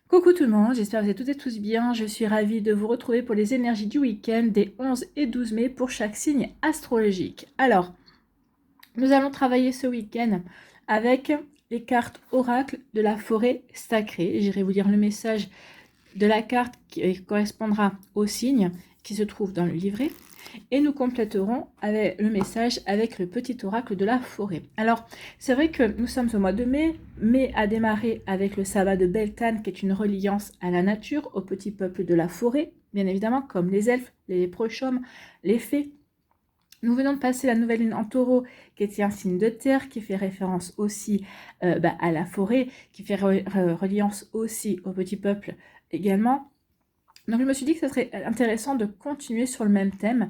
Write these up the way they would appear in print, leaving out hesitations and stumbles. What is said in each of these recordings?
Coucou tout le monde, j'espère que vous êtes toutes et tous bien. Je suis ravie de vous retrouver pour les énergies du week-end des 11 et 12 mai pour chaque signe astrologique. Alors, nous allons travailler ce week-end avec les cartes oracle de la forêt sacrée. J'irai vous lire le message de la carte qui correspondra au signe qui se trouve dans le livret. Et nous compléterons avec le message avec le petit oracle de la forêt. Alors, c'est vrai que nous sommes au mois de mai. Mai a démarré avec le sabbat de Beltane, qui est une reliance à la nature, au petit peuple de la forêt, bien évidemment, comme les elfes, les léprochaumes, les fées. Nous venons de passer la nouvelle lune en taureau, qui est un signe de terre, qui fait référence aussi à la forêt, qui fait reliance aussi au petit peuple également. Donc je me suis dit que ce serait intéressant de continuer sur le même thème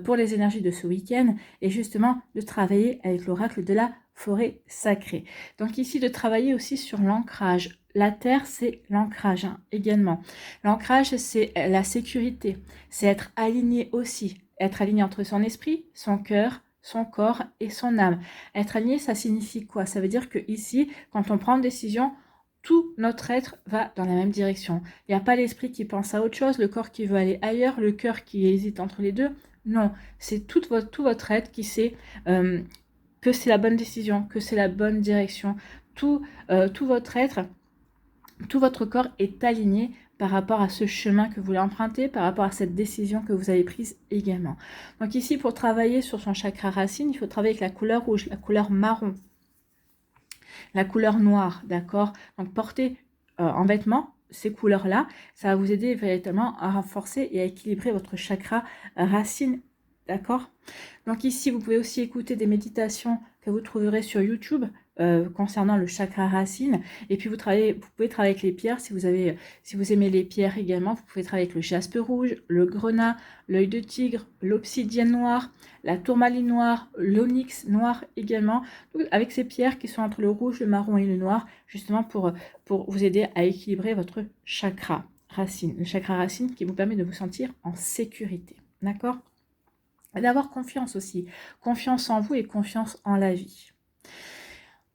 pour les énergies de ce week-end et justement de travailler avec l'oracle de la forêt sacrée. Donc ici de travailler aussi sur l'ancrage. La terre, c'est l'ancrage également. L'ancrage, c'est la sécurité, c'est être aligné aussi, être aligné entre son esprit, son cœur, son corps et son âme. Être aligné, ça signifie quoi? Ça veut dire que ici, quand on prend une décision, tout notre être va dans la même direction. Il n'y a pas l'esprit qui pense à autre chose, le corps qui veut aller ailleurs, le cœur qui hésite entre les deux. Non, c'est tout votre être qui sait que c'est la bonne décision, que c'est la bonne direction. Tout votre être, tout votre corps est aligné par rapport à ce chemin que vous voulez emprunter, par rapport à cette décision que vous avez prise également. Donc ici, pour travailler sur son chakra racine, il faut travailler avec la couleur rouge, la couleur marron, la couleur noire, d'accord? Donc porter en vêtements ces couleurs-là, ça va vous aider véritablement à renforcer et à équilibrer votre chakra racine, d'accord? Donc ici, vous pouvez aussi écouter des méditations que vous trouverez sur YouTube concernant le chakra racine. Et puis vous pouvez travailler avec les pierres si vous aimez les pierres également. Vous pouvez travailler avec le jaspe rouge, le grenat, l'œil de tigre, l'obsidienne noire, la tourmaline noire, l'onyx noir également. Donc, avec ces pierres qui sont entre le rouge, le marron et le noir, justement pour vous aider à équilibrer votre chakra racine. Le chakra racine qui vous permet de vous sentir en sécurité. D'accord ? D'avoir confiance aussi, confiance en vous et confiance en la vie.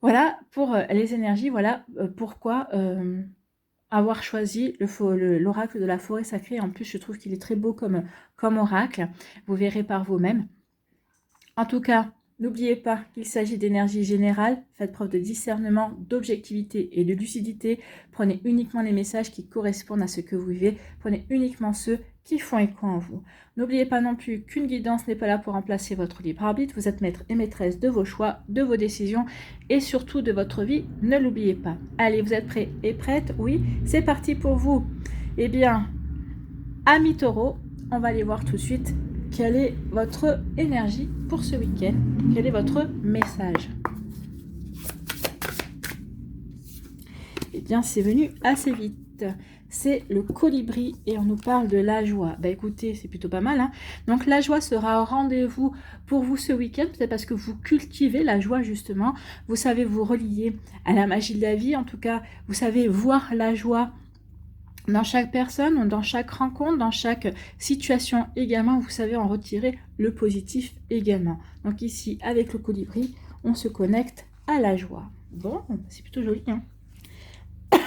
Voilà pour les énergies, voilà pourquoi avoir choisi l'oracle de la forêt sacrée. En plus, je trouve qu'il est très beau comme oracle, vous verrez par vous-même. En tout cas, n'oubliez pas qu'il s'agit d'énergie générale, faites preuve de discernement, d'objectivité et de lucidité, prenez uniquement les messages qui correspondent à ce que vous vivez, prenez uniquement ceux qui font écho en vous. N'oubliez pas non plus qu'une guidance n'est pas là pour remplacer votre libre arbitre, vous êtes maître et maîtresse de vos choix, de vos décisions et surtout de votre vie, ne l'oubliez pas. Allez, vous êtes prêts et prêtes? Oui, c'est parti pour vous. Eh bien, amis taureaux, on va aller voir tout de suite quelle est votre énergie pour ce week-end, quel est votre message. Eh bien, c'est venu assez vite. C'est le colibri et on nous parle de la joie. Bah écoutez, c'est plutôt pas mal. Hein. Donc la joie sera au rendez-vous pour vous ce week-end, peut-être parce que vous cultivez la joie justement. Vous savez vous relier à la magie de la vie. En tout cas, vous savez voir la joie dans chaque personne, dans chaque rencontre, dans chaque situation également. Vous savez en retirer le positif également. Donc ici, avec le colibri, on se connecte à la joie. Bon, c'est plutôt joli. Hein.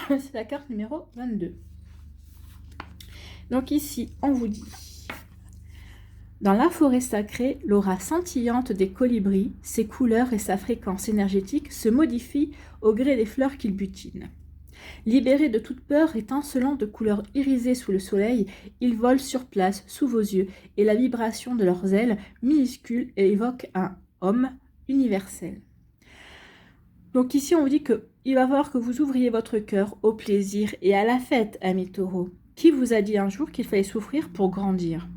C'est la carte numéro 22. Donc ici, on vous dit, dans la forêt sacrée, l'aura scintillante des colibris, ses couleurs et sa fréquence énergétique se modifient au gré des fleurs qu'ils butinent. Libérés de toute peur, étincelants de couleurs irisées sous le soleil, ils volent sur place, sous vos yeux, et la vibration de leurs ailes minuscules évoque un homme universel. Donc ici, on vous dit qu'il va falloir que vous ouvriez votre cœur au plaisir et à la fête, amis taureaux. Qui vous a dit un jour qu'il fallait souffrir pour grandir?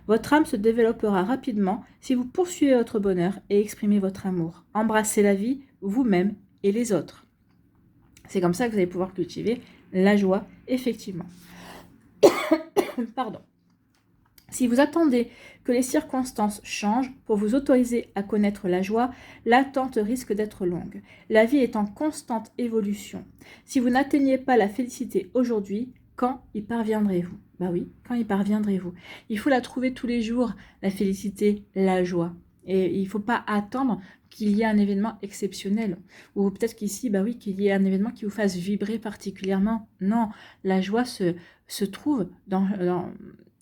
Votre âme se développera rapidement si vous poursuivez votre bonheur et exprimez votre amour. Embrassez la vie, vous-même et les autres. C'est comme ça que vous allez pouvoir cultiver la joie, effectivement. Pardon. Si vous attendez que les circonstances changent pour vous autoriser à connaître la joie, l'attente risque d'être longue. La vie est en constante évolution. Si vous n'atteignez pas la félicité aujourd'hui, quand y parviendrez-vous? Bah oui, quand y parviendrez-vous? Il faut la trouver tous les jours, la félicité, la joie. Et il ne faut pas attendre qu'il y ait un événement exceptionnel. Ou peut-être qu'ici, bah oui, qu'il y ait un événement qui vous fasse vibrer particulièrement. Non, la joie se trouve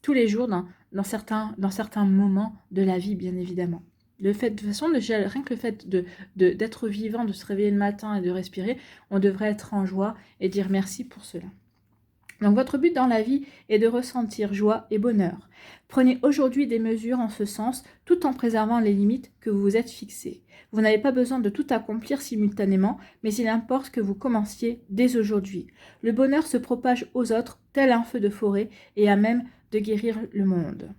tous les jours, dans certains moments de la vie, bien évidemment. Le fait, de toute façon, rien que le fait d'être vivant, de se réveiller le matin et de respirer, on devrait être en joie et dire merci pour cela. Donc votre but dans la vie est de ressentir joie et bonheur. Prenez aujourd'hui des mesures en ce sens tout en préservant les limites que vous vous êtes fixées. Vous n'avez pas besoin de tout accomplir simultanément, mais il importe que vous commenciez dès aujourd'hui. Le bonheur se propage aux autres tel un feu de forêt et à même de guérir le monde.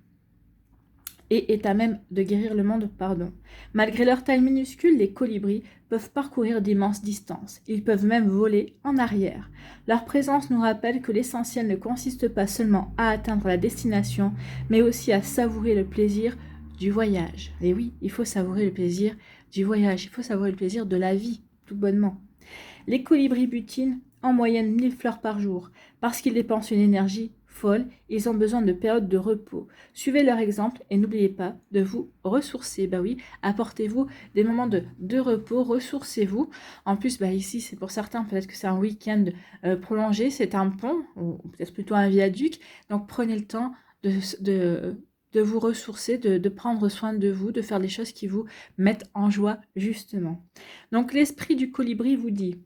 Malgré leur taille minuscule, les colibris peuvent parcourir d'immenses distances. Ils peuvent même voler en arrière. Leur présence nous rappelle que l'essentiel ne consiste pas seulement à atteindre la destination, mais aussi à savourer le plaisir du voyage. Et oui, il faut savourer le plaisir du voyage, il faut savourer le plaisir de la vie, tout bonnement. Les colibris butinent en moyenne 1000 fleurs par jour, parce qu'ils dépensent une énergie folle, ils ont besoin de périodes de repos. Suivez leur exemple et n'oubliez pas de vous ressourcer. Bah oui, apportez-vous des moments de repos, ressourcez-vous. En plus, bah ici, c'est pour certains, peut-être que c'est un week-end prolongé, c'est un pont, ou peut-être plutôt un viaduc. Donc prenez le temps de vous ressourcer, de prendre soin de vous, de faire des choses qui vous mettent en joie, justement. Donc l'esprit du colibri vous dit,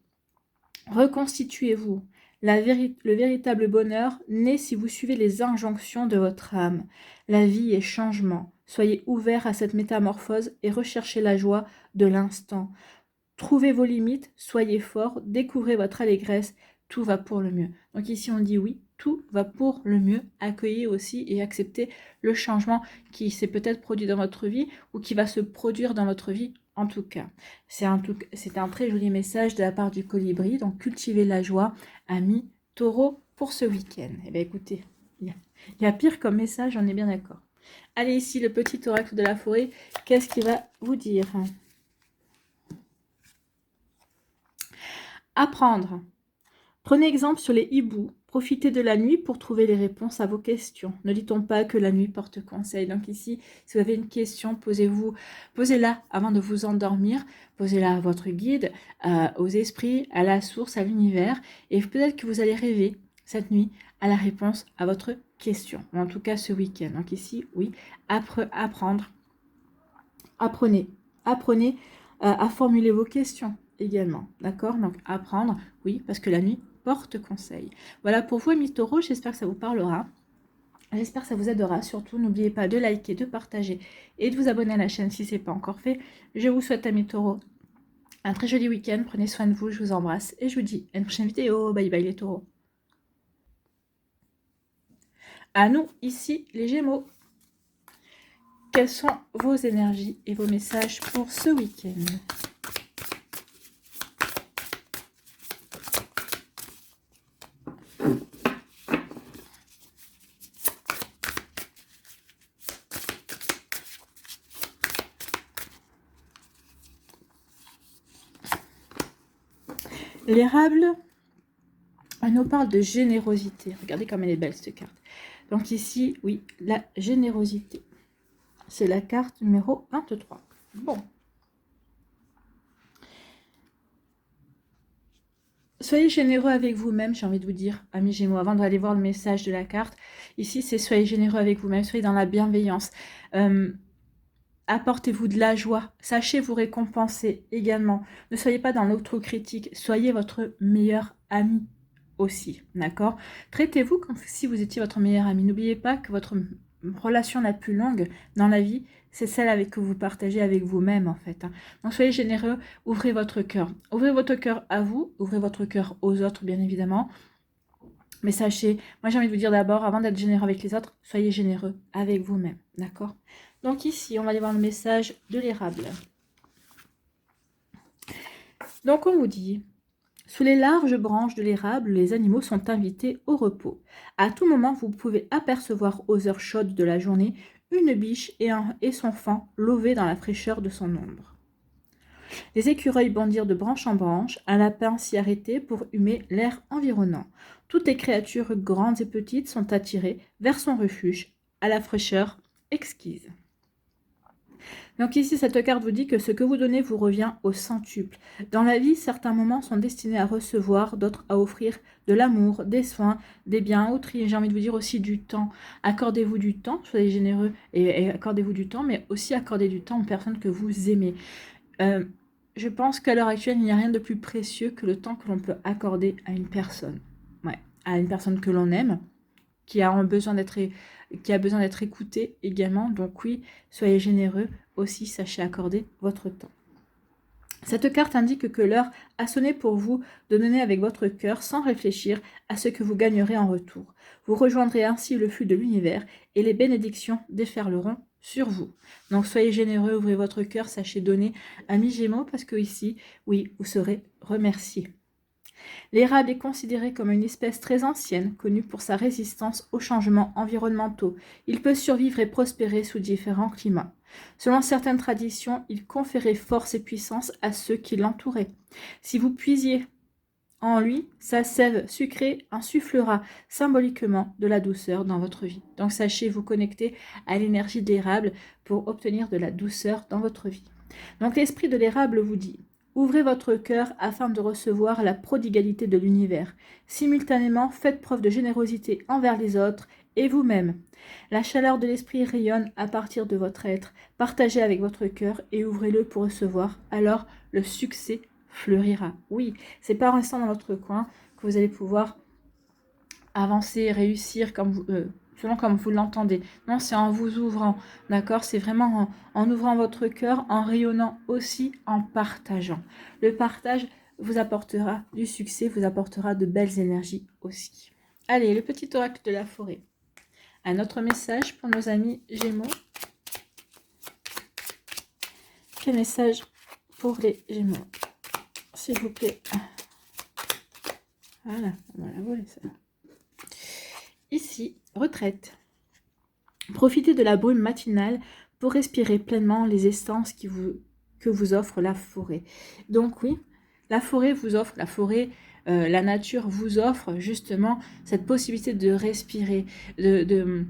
reconstituez-vous. Le véritable bonheur naît si vous suivez les injonctions de votre âme. La vie est changement. Soyez ouverts à cette métamorphose et recherchez la joie de l'instant. Trouvez vos limites, soyez forts, découvrez votre allégresse, tout va pour le mieux. Donc ici on dit oui, tout va pour le mieux. Accueillez aussi et acceptez le changement qui s'est peut-être produit dans votre vie ou qui va se produire dans votre vie. En tout cas, c'est un très joli message de la part du colibri. Donc, cultivez la joie, amis taureaux, pour ce week-end. Eh bien, écoutez, il y a pire comme message, on est bien d'accord. Allez, ici, le petit oracle de la forêt, qu'est-ce qu'il va vous dire? Apprendre. Prenez exemple sur les hiboux. Profitez de la nuit pour trouver les réponses à vos questions. Ne dit-on pas que la nuit porte conseil? Donc ici, si vous avez une question, posez-la avant de vous endormir. Posez-la à votre guide, aux esprits, à la source, à l'univers. Et peut-être que vous allez rêver cette nuit à la réponse à votre question. Ou en tout cas ce week-end. Donc ici, oui, apprendre. Apprenez à formuler vos questions également. D'accord? Donc apprendre, oui, parce que la nuit porte conseil. Voilà pour vous, amis taureaux, j'espère que ça vous parlera. J'espère que ça vous aidera. Surtout, n'oubliez pas de liker, de partager et de vous abonner à la chaîne si ce n'est pas encore fait. Je vous souhaite, amis taureaux, un très joli week-end. Prenez soin de vous, je vous embrasse et je vous dis à une prochaine vidéo. Bye bye les taureaux. À nous, ici, les Gémeaux. Quelles sont vos énergies et vos messages pour ce week-end? L'érable, elle nous parle de générosité. Regardez comme elle est belle, cette carte. Donc ici, oui, la générosité. C'est la carte numéro 23. Bon. Soyez généreux avec vous-même, j'ai envie de vous dire, amis Gémeaux, avant d'aller voir le message de la carte. Ici, c'est soyez généreux avec vous-même, soyez dans la bienveillance. Apportez-vous de la joie. Sachez vous récompenser également. Ne soyez pas dans l'autocritique. Soyez votre meilleur ami aussi. D'accord? Traitez-vous comme si vous étiez votre meilleur ami. N'oubliez pas que votre relation la plus longue dans la vie, c'est celle que vous partagez avec vous-même, en fait. Donc, soyez généreux. Ouvrez votre cœur. Ouvrez votre cœur à vous. Ouvrez votre cœur aux autres, bien évidemment. Mais sachez, moi j'ai envie de vous dire d'abord, avant d'être généreux avec les autres, soyez généreux avec vous-même. D'accord? Donc ici, on va aller voir le message de l'érable. Donc on vous dit, sous les larges branches de l'érable, les animaux sont invités au repos. À tout moment, vous pouvez apercevoir aux heures chaudes de la journée une biche et son faon lové dans la fraîcheur de son ombre. Les écureuils bondirent de branche en branche, un lapin s'y arrêtait pour humer l'air environnant. Toutes les créatures grandes et petites sont attirées vers son refuge, à la fraîcheur exquise. Donc ici, cette carte vous dit que ce que vous donnez vous revient au centuple. Dans la vie, certains moments sont destinés à recevoir, d'autres à offrir de l'amour, des soins, des biens, autrui. J'ai envie de vous dire aussi du temps. Accordez-vous du temps, soyez généreux et accordez-vous du temps, mais aussi accordez du temps aux personnes que vous aimez. Je pense qu'à l'heure actuelle, il n'y a rien de plus précieux que le temps que l'on peut accorder à une personne. Ouais, à une personne que l'on aime, qui a besoin d'être écoutée également. Donc oui, soyez généreux aussi, sachez accorder votre temps. Cette carte indique que l'heure a sonné pour vous de donner avec votre cœur sans réfléchir à ce que vous gagnerez en retour. Vous rejoindrez ainsi le flux de l'univers et les bénédictions déferleront sur vous. Donc soyez généreux, ouvrez votre cœur, sachez donner, amis Gémeaux, parce que ici, oui, vous serez remerciés. L'érable est considéré comme une espèce très ancienne, connue pour sa résistance aux changements environnementaux. Il peut survivre et prospérer sous différents climats. Selon certaines traditions, il conférait force et puissance à ceux qui l'entouraient. Si vous puisiez en lui, sa sève sucrée insufflera symboliquement de la douceur dans votre vie. Donc sachez vous connecter à l'énergie de l'érable pour obtenir de la douceur dans votre vie. Donc l'esprit de l'érable vous dit: ouvrez votre cœur afin de recevoir la prodigalité de l'univers. Simultanément, faites preuve de générosité envers les autres et vous-même. La chaleur de l'esprit rayonne à partir de votre être. Partagez avec votre cœur et ouvrez-le pour recevoir. Alors, le succès fleurira. Oui, c'est pas en restant dans votre coin que vous allez pouvoir avancer, réussir selon comme vous l'entendez. Non, c'est en vous ouvrant, d'accord? C'est vraiment en ouvrant votre cœur, en rayonnant aussi, en partageant. Le partage vous apportera du succès, vous apportera de belles énergies aussi. Allez, le petit oracle de la forêt. Un autre message pour nos amis Gémeaux. Quel message pour les Gémeaux, s'il vous plaît? Voilà, on va la voler ça. Ici, retraite. Profitez de la brume matinale pour respirer pleinement les essences que vous offre la forêt. Donc oui, la forêt vous offre, la nature vous offre justement cette possibilité de respirer, de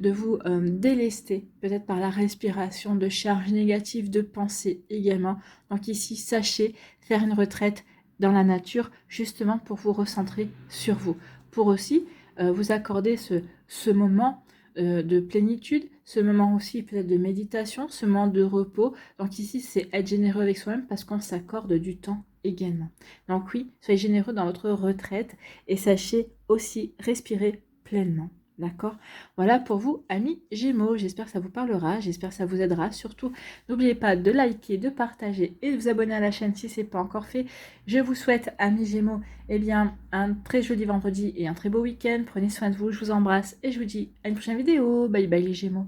vous délester, peut-être par la respiration, de charges négatives, de pensées également. Donc ici, sachez faire une retraite dans la nature, justement pour vous recentrer sur vous, pour aussi vous accorder ce moment de plénitude, ce moment aussi peut-être de méditation, ce moment de repos. Donc ici, c'est être généreux avec soi-même parce qu'on s'accorde du temps également. Donc oui, soyez généreux dans votre retraite et sachez aussi respirer pleinement. D'accord? Voilà pour vous, amis Gémeaux. J'espère que ça vous parlera, j'espère que ça vous aidera. Surtout, n'oubliez pas de liker, de partager et de vous abonner à la chaîne si ce n'est pas encore fait. Je vous souhaite, amis Gémeaux, eh bien, un très joli vendredi et un très beau week-end. Prenez soin de vous, je vous embrasse et je vous dis à une prochaine vidéo. Bye bye les Gémeaux.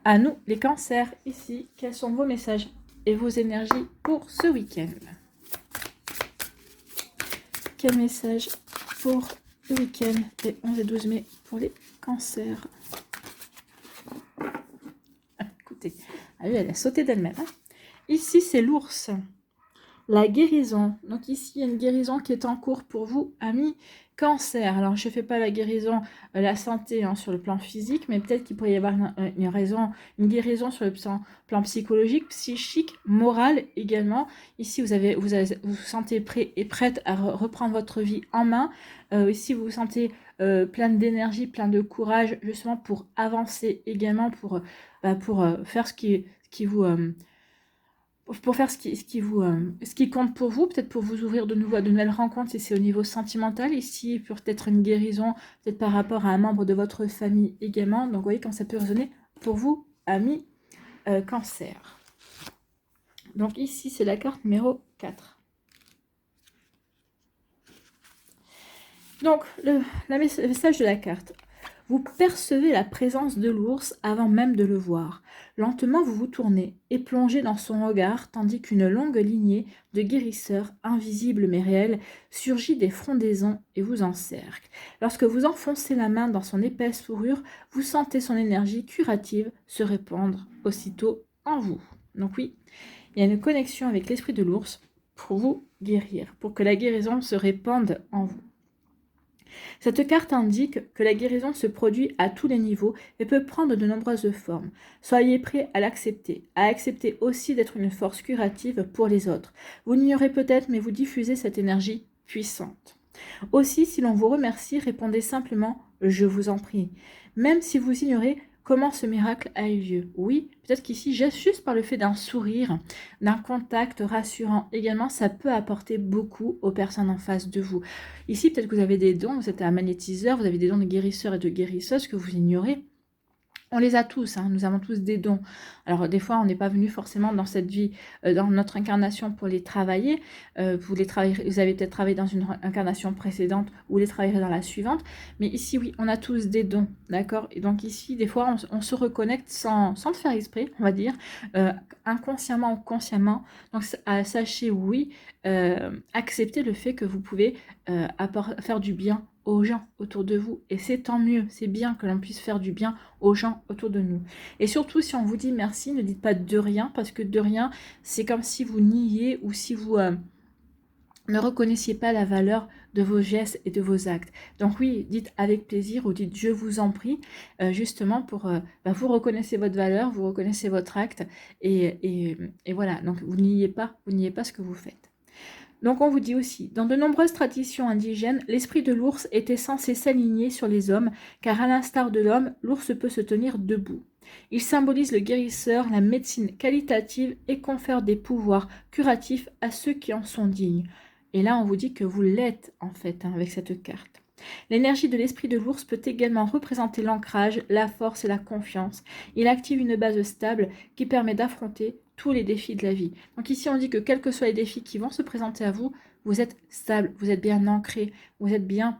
À nous, les cancers, ici, quels sont vos messages et vos énergies pour ce week-end? Quel message pour le week-end des 11 et 12 mai pour les cancers? Écoutez, elle a sauté d'elle-même. Hein. Ici, c'est l'ours. La guérison. Donc ici, il y a une guérison qui est en cours pour vous, amis cancer. Alors, je ne fais pas la guérison, la santé sur le plan physique, mais peut-être qu'il pourrait y avoir une guérison sur le plan psychologique, psychique, moral également. Ici, vous vous sentez prêt et prête à reprendre votre vie en main. Ici, vous vous sentez plein d'énergie, plein de courage, justement pour avancer également, pour faire ce qui vous... pour faire ce qui compte pour vous, peut-être pour vous ouvrir de nouveau à de nouvelles rencontres, si c'est au niveau sentimental, ici, peut-être une guérison, peut-être par rapport à un membre de votre famille également. Donc, vous voyez quand ça peut résonner pour vous, amis cancer. Donc, ici, c'est la carte numéro 4. Donc, le message de la carte. Vous percevez la présence de l'ours avant même de le voir. Lentement, vous vous tournez et plongez dans son regard, tandis qu'une longue lignée de guérisseurs, invisibles mais réels, surgit des frondaisons et vous encercle. Lorsque vous enfoncez la main dans son épaisse fourrure, vous sentez son énergie curative se répandre aussitôt en vous. Donc oui, il y a une connexion avec l'esprit de l'ours pour vous guérir, pour que la guérison se répande en vous. Cette carte indique que la guérison se produit à tous les niveaux et peut prendre de nombreuses formes. Soyez prêts à accepter aussi d'être une force curative pour les autres. Vous l'ignorez peut-être, mais vous diffusez cette énergie puissante. Aussi, si l'on vous remercie, répondez simplement « Je vous en prie ». Même si vous ignorez comment ce miracle a eu lieu. Oui, peut-être qu'ici, juste par le fait d'un sourire, d'un contact rassurant également, ça peut apporter beaucoup aux personnes en face de vous. Ici, peut-être que vous avez des dons, vous êtes un magnétiseur, vous avez des dons de guérisseur et de guérisseuse que vous ignorez. On les a tous, hein, nous avons tous des dons. Alors des fois, on n'est pas venu forcément dans cette vie, dans notre incarnation pour les travailler. Vous avez peut-être travaillé dans une incarnation précédente ou les travaillerez dans la suivante. Mais ici, oui, on a tous des dons, d'accord? Et donc ici, des fois, on se reconnecte sans le faire exprès, on va dire, inconsciemment ou consciemment. Donc sachez, oui, accepter le fait que vous pouvez faire du bien aux gens autour de vous. Et c'est tant mieux, c'est bien que l'on puisse faire du bien aux gens autour de nous. Et surtout, si on vous dit merci, ne dites pas de rien, parce que de rien, c'est comme si vous niez ou si vous ne reconnaissiez pas la valeur de vos gestes et de vos actes. Donc oui, dites avec plaisir ou dites je vous en prie, justement pour, vous reconnaissez votre valeur, vous reconnaissez votre acte, et voilà, donc vous niez pas ce que vous faites. Donc on vous dit aussi, dans de nombreuses traditions indigènes, l'esprit de l'ours était censé s'aligner sur les hommes, car à l'instar de l'homme, l'ours peut se tenir debout. Il symbolise le guérisseur, la médecine qualitative et confère des pouvoirs curatifs à ceux qui en sont dignes. Et là, on vous dit que vous l'êtes, en fait, avec cette carte. L'énergie de l'esprit de l'ours peut également représenter l'ancrage, la force et la confiance. Il active une base stable qui permet d'affronter tous les défis de la vie. Donc ici, on dit que quels que soient les défis qui vont se présenter à vous, vous êtes stable, vous êtes bien ancré, vous êtes bien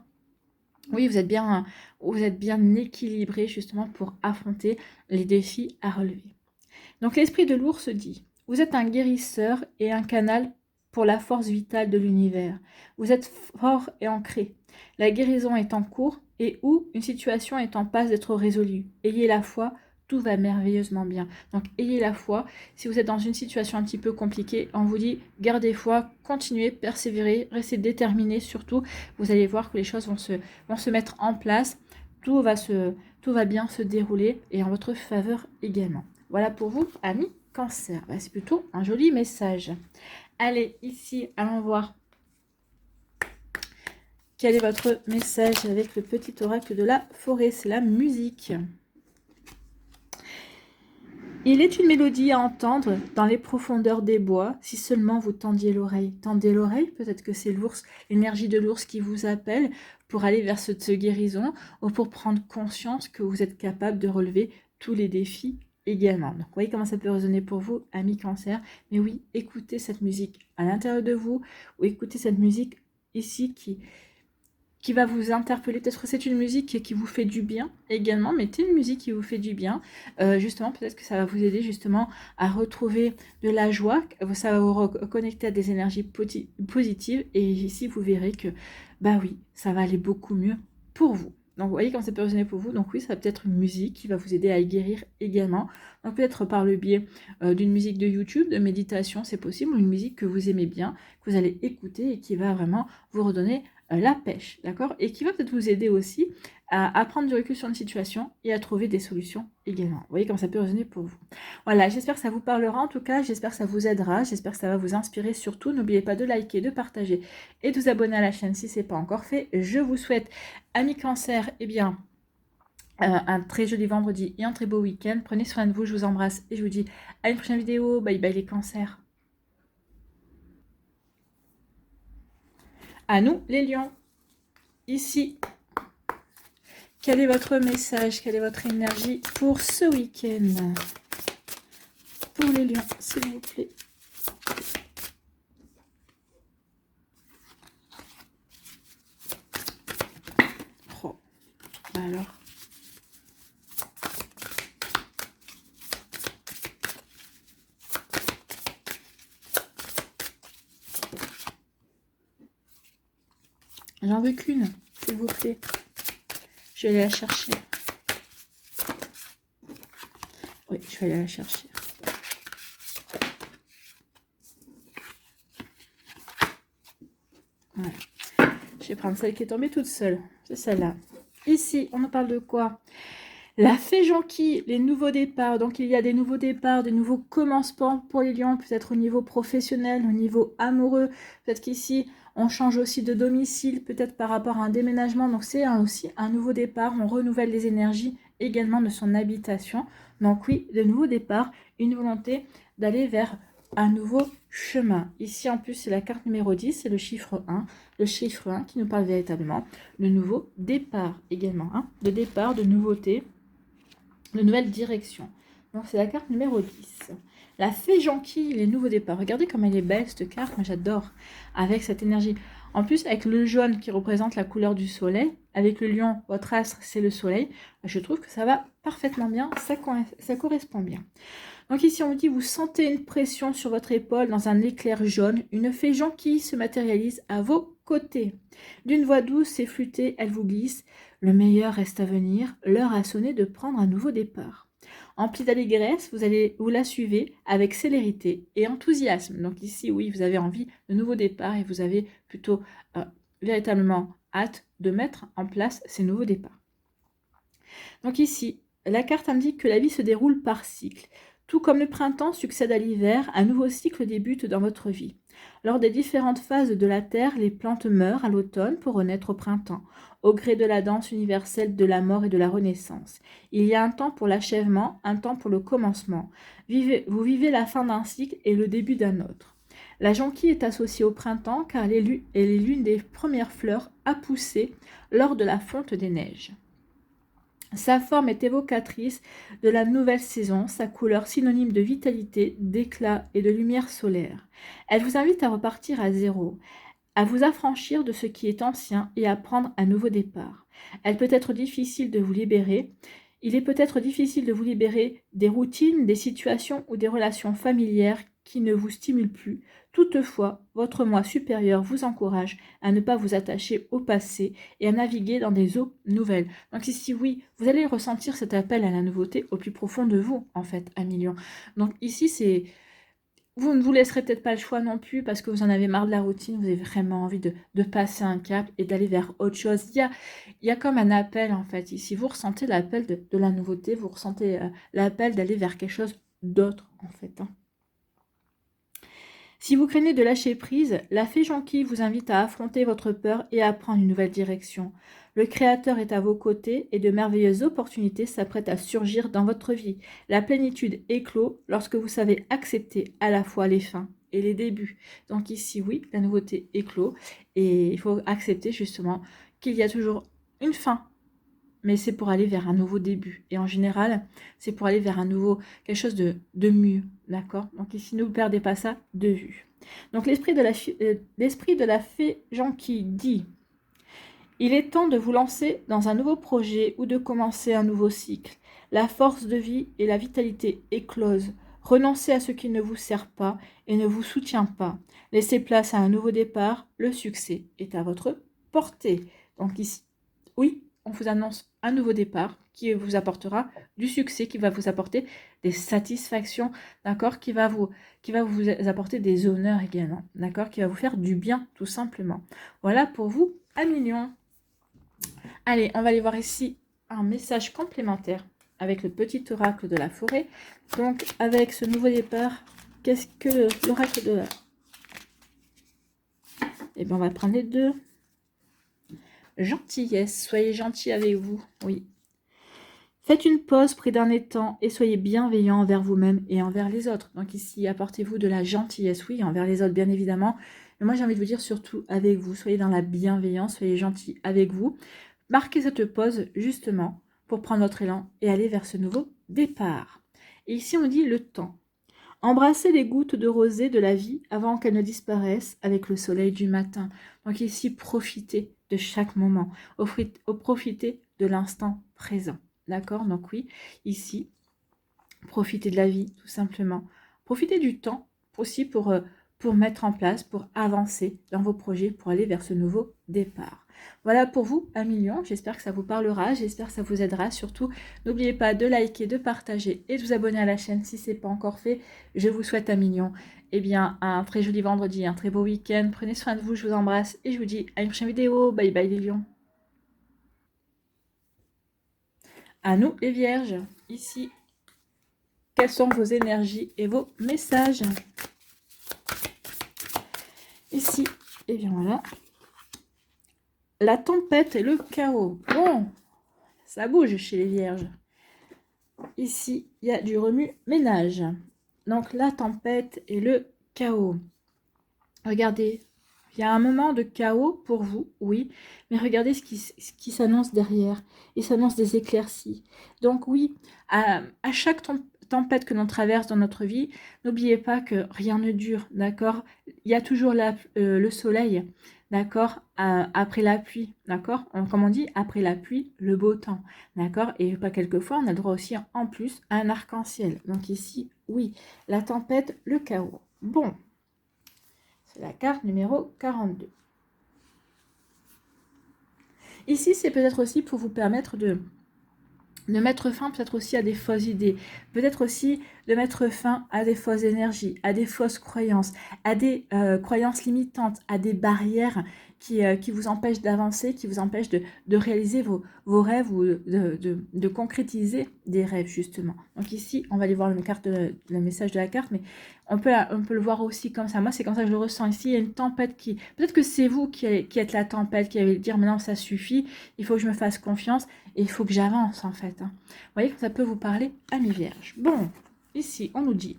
équilibré justement pour affronter les défis à relever. Donc l'esprit de l'ours dit, vous êtes un guérisseur et un canal pour la force vitale de l'univers. Vous êtes fort et ancré. La guérison est en cours et où une situation est en passe d'être résolue. Ayez la foi, tout va merveilleusement bien. Donc ayez la foi. Si vous êtes dans une situation un petit peu compliquée, on vous dit gardez foi, continuez, persévérez, restez déterminés surtout. Vous allez voir que les choses vont se mettre en place. Tout va bien se dérouler et en votre faveur également. Voilà pour vous, amis Cancer. C'est plutôt un joli message. Allez, ici, allons voir quel est votre message avec le petit oracle de la forêt. C'est la musique. Il est une mélodie à entendre dans les profondeurs des bois, si seulement vous tendiez l'oreille. Tendez l'oreille, peut-être que c'est l'ours, l'énergie de l'ours qui vous appelle pour aller vers cette guérison ou pour prendre conscience que vous êtes capable de relever tous les défis également. Donc, vous voyez comment ça peut résonner pour vous, amis Cancer. Mais oui, écoutez cette musique à l'intérieur de vous ou écoutez cette musique ici qui va vous interpeller. Peut-être que c'est une musique qui vous fait du bien également. Mettez une musique qui vous fait du bien. Justement, peut-être que ça va vous aider justement à retrouver de la joie. Ça va vous reconnecter à des énergies positives. Et ici, vous verrez que, bah oui, ça va aller beaucoup mieux pour vous. Donc, vous voyez comment ça peut résonner pour vous. Donc oui, ça va peut-être une musique qui va vous aider à guérir également. Donc peut-être par le biais d'une musique de YouTube, de méditation, c'est possible, ou une musique que vous aimez bien, que vous allez écouter et qui va vraiment vous redonner la pêche, d'accord? Et qui va peut-être vous aider aussi à prendre du recul sur une situation et à trouver des solutions également. Vous voyez comment ça peut résonner pour vous. Voilà, j'espère que ça vous parlera en tout cas, j'espère que ça vous aidera, j'espère que ça va vous inspirer surtout. N'oubliez pas de liker, de partager et de vous abonner à la chaîne si ce n'est pas encore fait. Je vous souhaite, amis Cancer, un très joli vendredi et un très beau week-end. Prenez soin de vous, je vous embrasse et je vous dis à une prochaine vidéo. Bye bye les cancers. À nous les lions. Ici, quel est votre message, quelle est votre énergie pour ce week-end? Pour les lions, s'il vous plaît. Oh, alors. J'en veux qu'une, s'il vous plaît. Je vais aller la chercher. Oui, je vais aller la chercher. Voilà. Je vais prendre celle qui est tombée toute seule. C'est celle-là. Ici, on en parle de quoi? La fée jonquille, les nouveaux départs. Donc, il y a des nouveaux départs, des nouveaux commencements pour les lions, peut-être au niveau professionnel, au niveau amoureux. Peut-être qu'ici, on change aussi de domicile, peut-être par rapport à un déménagement. Donc, c'est aussi un nouveau départ. On renouvelle les énergies également de son habitation. Donc, oui, de nouveaux départs, une volonté d'aller vers un nouveau chemin. Ici, en plus, c'est la carte numéro 10, c'est le chiffre 1. Le chiffre 1 qui nous parle véritablement de nouveau départ également. De départ, de nouveauté, de nouvelle direction. Donc, c'est la carte numéro 10. La fée jonquille, les nouveaux départs. Regardez comme elle est belle, cette carte. Moi, j'adore. Avec cette énergie. En plus, avec le jaune qui représente la couleur du soleil, avec le lion, votre astre, c'est le soleil. Je trouve que ça va parfaitement bien. Ça correspond bien. Donc ici, on vous dit, vous sentez une pression sur votre épaule dans un éclair jaune. Une fée jonquille se matérialise à vos côtés. D'une voix douce et flûtée, elle vous glisse. Le meilleur reste à venir. L'heure a sonné de prendre un nouveau départ. Empli d'allégresse, vous la suivez avec célérité et enthousiasme. Donc ici, oui, vous avez envie de nouveau départ et vous avez plutôt véritablement hâte de mettre en place ces nouveaux départs. Donc ici, la carte indique que la vie se déroule par cycle. Tout comme le printemps succède à l'hiver, un nouveau cycle débute dans votre vie. Lors des différentes phases de la Terre, les plantes meurent à l'automne pour renaître au printemps, au gré de la danse universelle de la mort et de la renaissance. Il y a un temps pour l'achèvement, un temps pour le commencement. Vous vivez la fin d'un cycle et le début d'un autre. La jonquille est associée au printemps car elle est l'une des premières fleurs à pousser lors de la fonte des neiges. Sa forme est évocatrice de la nouvelle saison, sa couleur synonyme de vitalité, d'éclat et de lumière solaire. Elle vous invite à repartir à zéro, à vous affranchir de ce qui est ancien et à prendre un nouveau départ. Elle peut être difficile de vous libérer. Il est peut-être difficile de vous libérer des routines, des situations ou des relations familières qui ne vous stimulent plus. Toutefois, votre moi supérieur vous encourage à ne pas vous attacher au passé et à naviguer dans des eaux nouvelles. Donc ici, oui, vous allez ressentir cet appel à la nouveauté au plus profond de vous, en fait, à million. Donc ici, c'est... Vous ne vous laisserez peut-être pas le choix non plus parce que vous en avez marre de la routine, vous avez vraiment envie de passer un cap et d'aller vers autre chose. Il y a comme un appel, en fait, ici. Vous ressentez l'appel de la nouveauté, vous ressentez l'appel d'aller vers quelque chose d'autre, en fait. Si vous craignez de lâcher prise, la fée jonquille vous invite à affronter votre peur et à prendre une nouvelle direction. Le Créateur est à vos côtés et de merveilleuses opportunités s'apprêtent à surgir dans votre vie. La plénitude éclot lorsque vous savez accepter à la fois les fins et les débuts. Donc ici, oui, la nouveauté éclot et il faut accepter justement qu'il y a toujours une fin. Mais c'est pour aller vers un nouveau début. Et en général, c'est pour aller vers un nouveau, quelque chose de mieux. D'accord? Donc ici, ne vous perdez pas ça de vue. Donc l'esprit de la fée jonquille dit: il est temps de vous lancer dans un nouveau projet ou de commencer un nouveau cycle. La force de vie et la vitalité éclosent. Renoncez à ce qui ne vous sert pas et ne vous soutient pas. Laissez place à un nouveau départ. Le succès est à votre portée. Donc ici, oui, on vous annonce un nouveau départ qui vous apportera du succès, qui va vous apporter des satisfactions, d'accord, qui va vous apporter des honneurs également, d'accord, qui va vous faire du bien, tout simplement. Voilà pour vous, à million. Allez, on va aller voir ici un message complémentaire avec le petit oracle de la forêt. Donc, avec ce nouveau départ, qu'est-ce que l'oracle de la... Eh bien, on va prendre les deux. Gentillesse, soyez gentil avec vous, oui. Faites une pause près d'un étang et soyez bienveillant envers vous-même et envers les autres. Donc ici, apportez-vous de la gentillesse, oui, envers les autres, bien évidemment. Mais moi, j'ai envie de vous dire surtout avec vous. Soyez dans la bienveillance, soyez gentil avec vous. Marquez cette pause, justement, pour prendre votre élan et aller vers ce nouveau départ. Et ici, on dit le temps. Embrassez les gouttes de rosée de la vie avant qu'elles ne disparaissent avec le soleil du matin. Donc ici, profitez de chaque moment. Profitez de l'instant présent. D'accord? Donc oui, ici, profitez de la vie, tout simplement. Profitez du temps aussi pour pour mettre en place, pour avancer dans vos projets, pour aller vers ce nouveau départ. Voilà pour vous, 1 million. J'espère que ça vous parlera, j'espère que ça vous aidera. Surtout, n'oubliez pas de liker, de partager et de vous abonner à la chaîne si ce n'est pas encore fait. Je vous souhaite 1 million. Eh bien, un très joli vendredi, un très beau week-end. Prenez soin de vous, je vous embrasse et je vous dis à une prochaine vidéo. Bye bye les lions. À nous les vierges, ici, quelles sont vos énergies et vos messages? Ici, et bien voilà. La tempête et le chaos. Bon, ça bouge chez les vierges. Ici, il y a du remue-ménage. Donc, la tempête et le chaos. Regardez, il y a un moment de chaos pour vous, oui, mais regardez ce qui s'annonce derrière. Il s'annonce des éclaircies. Donc oui, à chaque tempête que l'on traverse dans notre vie, n'oubliez pas que rien ne dure, d'accord? Il y a toujours le soleil, d'accord? Après la pluie, d'accord? Comme on dit, après la pluie, le beau temps, d'accord? Et pas quelquefois, on a le droit aussi en plus à un arc-en-ciel. Donc ici, oui, la tempête, le chaos. Bon. C'est la carte numéro 42. Ici, c'est peut-être aussi pour vous permettre de mettre fin peut-être aussi à des fausses idées, peut-être aussi de mettre fin à des fausses énergies, à des fausses croyances, à des croyances limitantes, à des barrières qui vous empêchent d'avancer, qui vous empêchent de réaliser vos rêves ou de concrétiser des rêves, justement. Donc ici, on va aller voir le message de la carte, mais on peut le voir aussi comme ça. Moi, c'est comme ça que je le ressens. Ici, il y a une tempête qui... Peut-être que c'est vous qui êtes la tempête, qui allez dire, maintenant, ça suffit, il faut que je me fasse confiance et il faut que j'avance, en fait. Vous voyez que ça peut vous parler à mi-vierge. Bon, ici, on nous dit...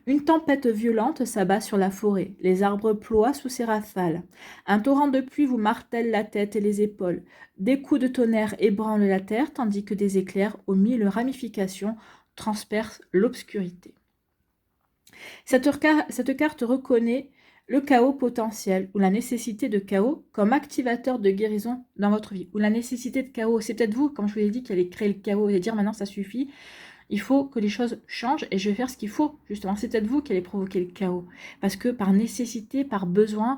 Une tempête violente s'abat sur la forêt. Les arbres ploient sous ses rafales. Un torrent de pluie vous martèle la tête et les épaules. Des coups de tonnerre ébranlent la terre, tandis que des éclairs aux 1000 ramifications transpercent l'obscurité. Cette carte reconnaît le chaos potentiel ou la nécessité de chaos comme activateur de guérison dans votre vie. Ou la nécessité de chaos. C'est peut-être vous, comme je vous l'ai dit, qui allez créer le chaos et dire maintenant ça suffit. Il faut que les choses changent et je vais faire ce qu'il faut. Justement, c'est peut-être vous qui allez provoquer le chaos. Parce que par nécessité, par besoin,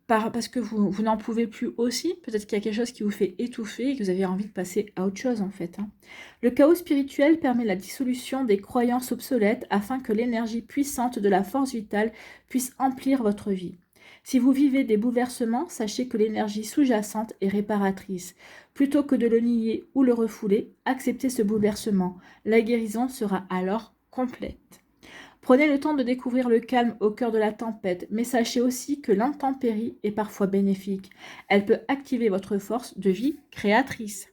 parce que vous n'en pouvez plus aussi, peut-être qu'il y a quelque chose qui vous fait étouffer et que vous avez envie de passer à autre chose en fait. Le chaos spirituel permet la dissolution des croyances obsolètes afin que l'énergie puissante de la force vitale puisse emplir votre vie. Si vous vivez des bouleversements, sachez que l'énergie sous-jacente est réparatrice. Plutôt que de le nier ou le refouler, acceptez ce bouleversement. La guérison sera alors complète. Prenez le temps de découvrir le calme au cœur de la tempête, mais sachez aussi que l'intempérie est parfois bénéfique. Elle peut activer votre force de vie créatrice.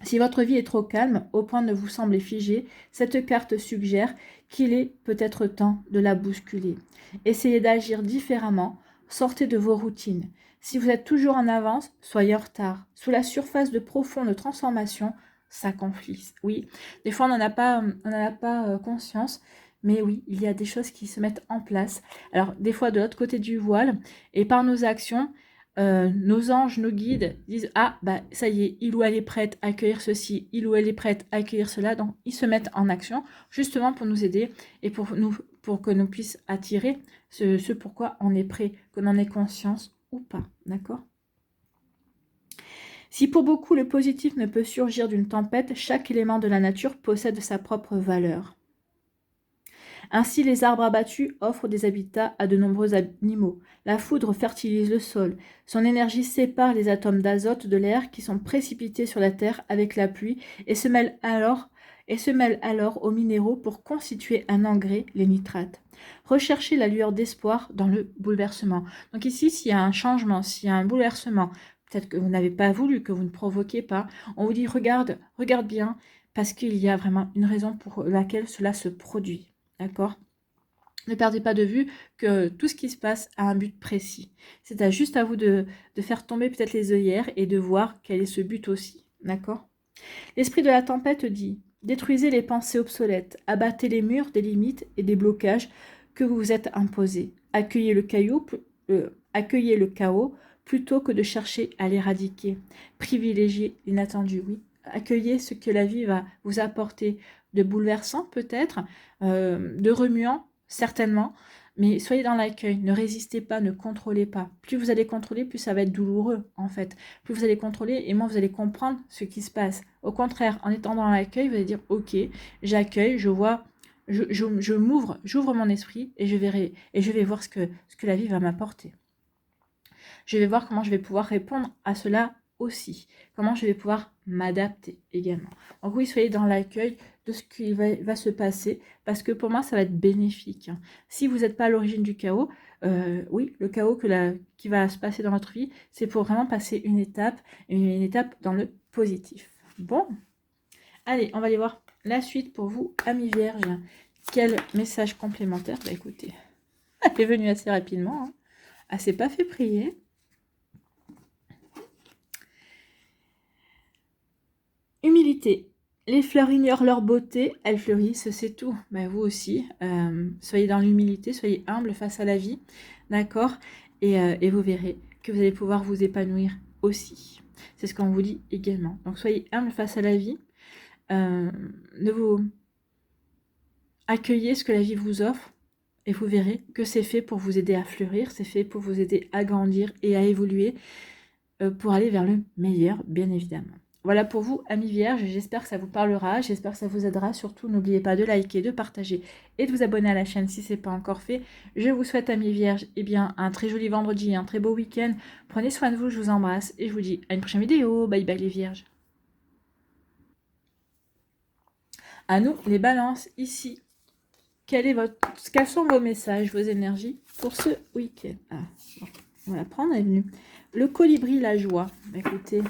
Si votre vie est trop calme, au point de vous sembler figée, cette carte suggère qu'il est peut-être temps de la bousculer. Essayez d'agir différemment, sortez de vos routines. Si vous êtes toujours en avance, soyez en retard. Sous la surface de profondes transformations, ça conflit. Oui, des fois on n'en a pas conscience, mais oui, il y a des choses qui se mettent en place. Alors des fois de l'autre côté du voile, et par nos actions, nos anges, nos guides disent ah bah ça y est, il ou elle est prête à accueillir ceci, il ou elle est prête à accueillir cela, donc ils se mettent en action justement pour nous aider et pour que nous puissions attirer ce pourquoi on est prêt, que l'on ait conscience ou pas, d'accord? Si pour beaucoup le positif ne peut surgir d'une tempête, chaque élément de la nature possède sa propre valeur. Ainsi, les arbres abattus offrent des habitats à de nombreux animaux. La foudre fertilise le sol. Son énergie sépare les atomes d'azote de l'air qui sont précipités sur la terre avec la pluie et se mêlent alors aux minéraux pour constituer un engrais, les nitrates. Recherchez la lueur d'espoir dans le bouleversement. Donc ici, s'il y a un changement, s'il y a un bouleversement, peut-être que vous n'avez pas voulu, que vous ne provoquez pas, on vous dit regarde bien, parce qu'il y a vraiment une raison pour laquelle cela se produit. D'accord? Ne perdez pas de vue que tout ce qui se passe a un but précis. C'est juste à vous de faire tomber peut-être les œillères et de voir quel est ce but aussi. D'accord? L'esprit de la tempête dit « Détruisez les pensées obsolètes, abattez les murs des limites et des blocages que vous vous êtes imposés. Accueillez le chaos plutôt que de chercher à l'éradiquer. Privilégiez l'inattendu, oui. Accueillez ce que la vie va vous apporter de bouleversant peut-être, de remuant certainement, Mais soyez dans l'accueil, ne résistez pas, ne contrôlez pas. Plus vous allez contrôler, plus ça va être douloureux, en fait. Plus vous allez contrôler, et moins vous allez comprendre ce qui se passe. Au contraire, en étant dans l'accueil, vous allez dire, ok, j'accueille, je vois, je m'ouvre, j'ouvre mon esprit, et je verrai, et je vais voir ce que la vie va m'apporter. Je vais voir comment je vais pouvoir répondre à cela aussi. Comment je vais pouvoir m'adapter également. Donc oui, soyez dans l'accueil de ce qui va se passer, parce que pour moi, ça va être bénéfique. Si vous n'êtes pas à l'origine du chaos, oui, le chaos qui va se passer dans votre vie, c'est pour vraiment passer une étape dans le positif. Bon, allez, on va aller voir la suite pour vous, amis vierges. Quel message complémentaire? Bah écoutez, elle est venue assez rapidement. Hein. Elle s'est pas fait prier. Humilité. Les fleurs ignorent leur beauté, elles fleurissent, c'est tout. Ben, vous aussi, soyez dans l'humilité, soyez humble face à la vie, d'accord, et vous verrez que vous allez pouvoir vous épanouir aussi. C'est ce qu'on vous dit également. Donc soyez humble face à la vie, de vous accueillez ce que la vie vous offre, et vous verrez que c'est fait pour vous aider à fleurir, c'est fait pour vous aider à grandir et à évoluer pour aller vers le meilleur, bien évidemment. Voilà pour vous, amis vierges, j'espère que ça vous parlera, j'espère que ça vous aidera. Surtout, n'oubliez pas de liker, de partager et de vous abonner à la chaîne si ce n'est pas encore fait. Je vous souhaite, amis vierges, eh bien, un très joli vendredi, un très beau week-end. Prenez soin de vous, je vous embrasse et je vous dis à une prochaine vidéo. Bye bye les vierges. À nous, les balances, ici. Quels sont vos messages, vos énergies pour ce week-end? Ah, bon, on va la prendre, elle est venue. Le colibri, la joie. Écoutez...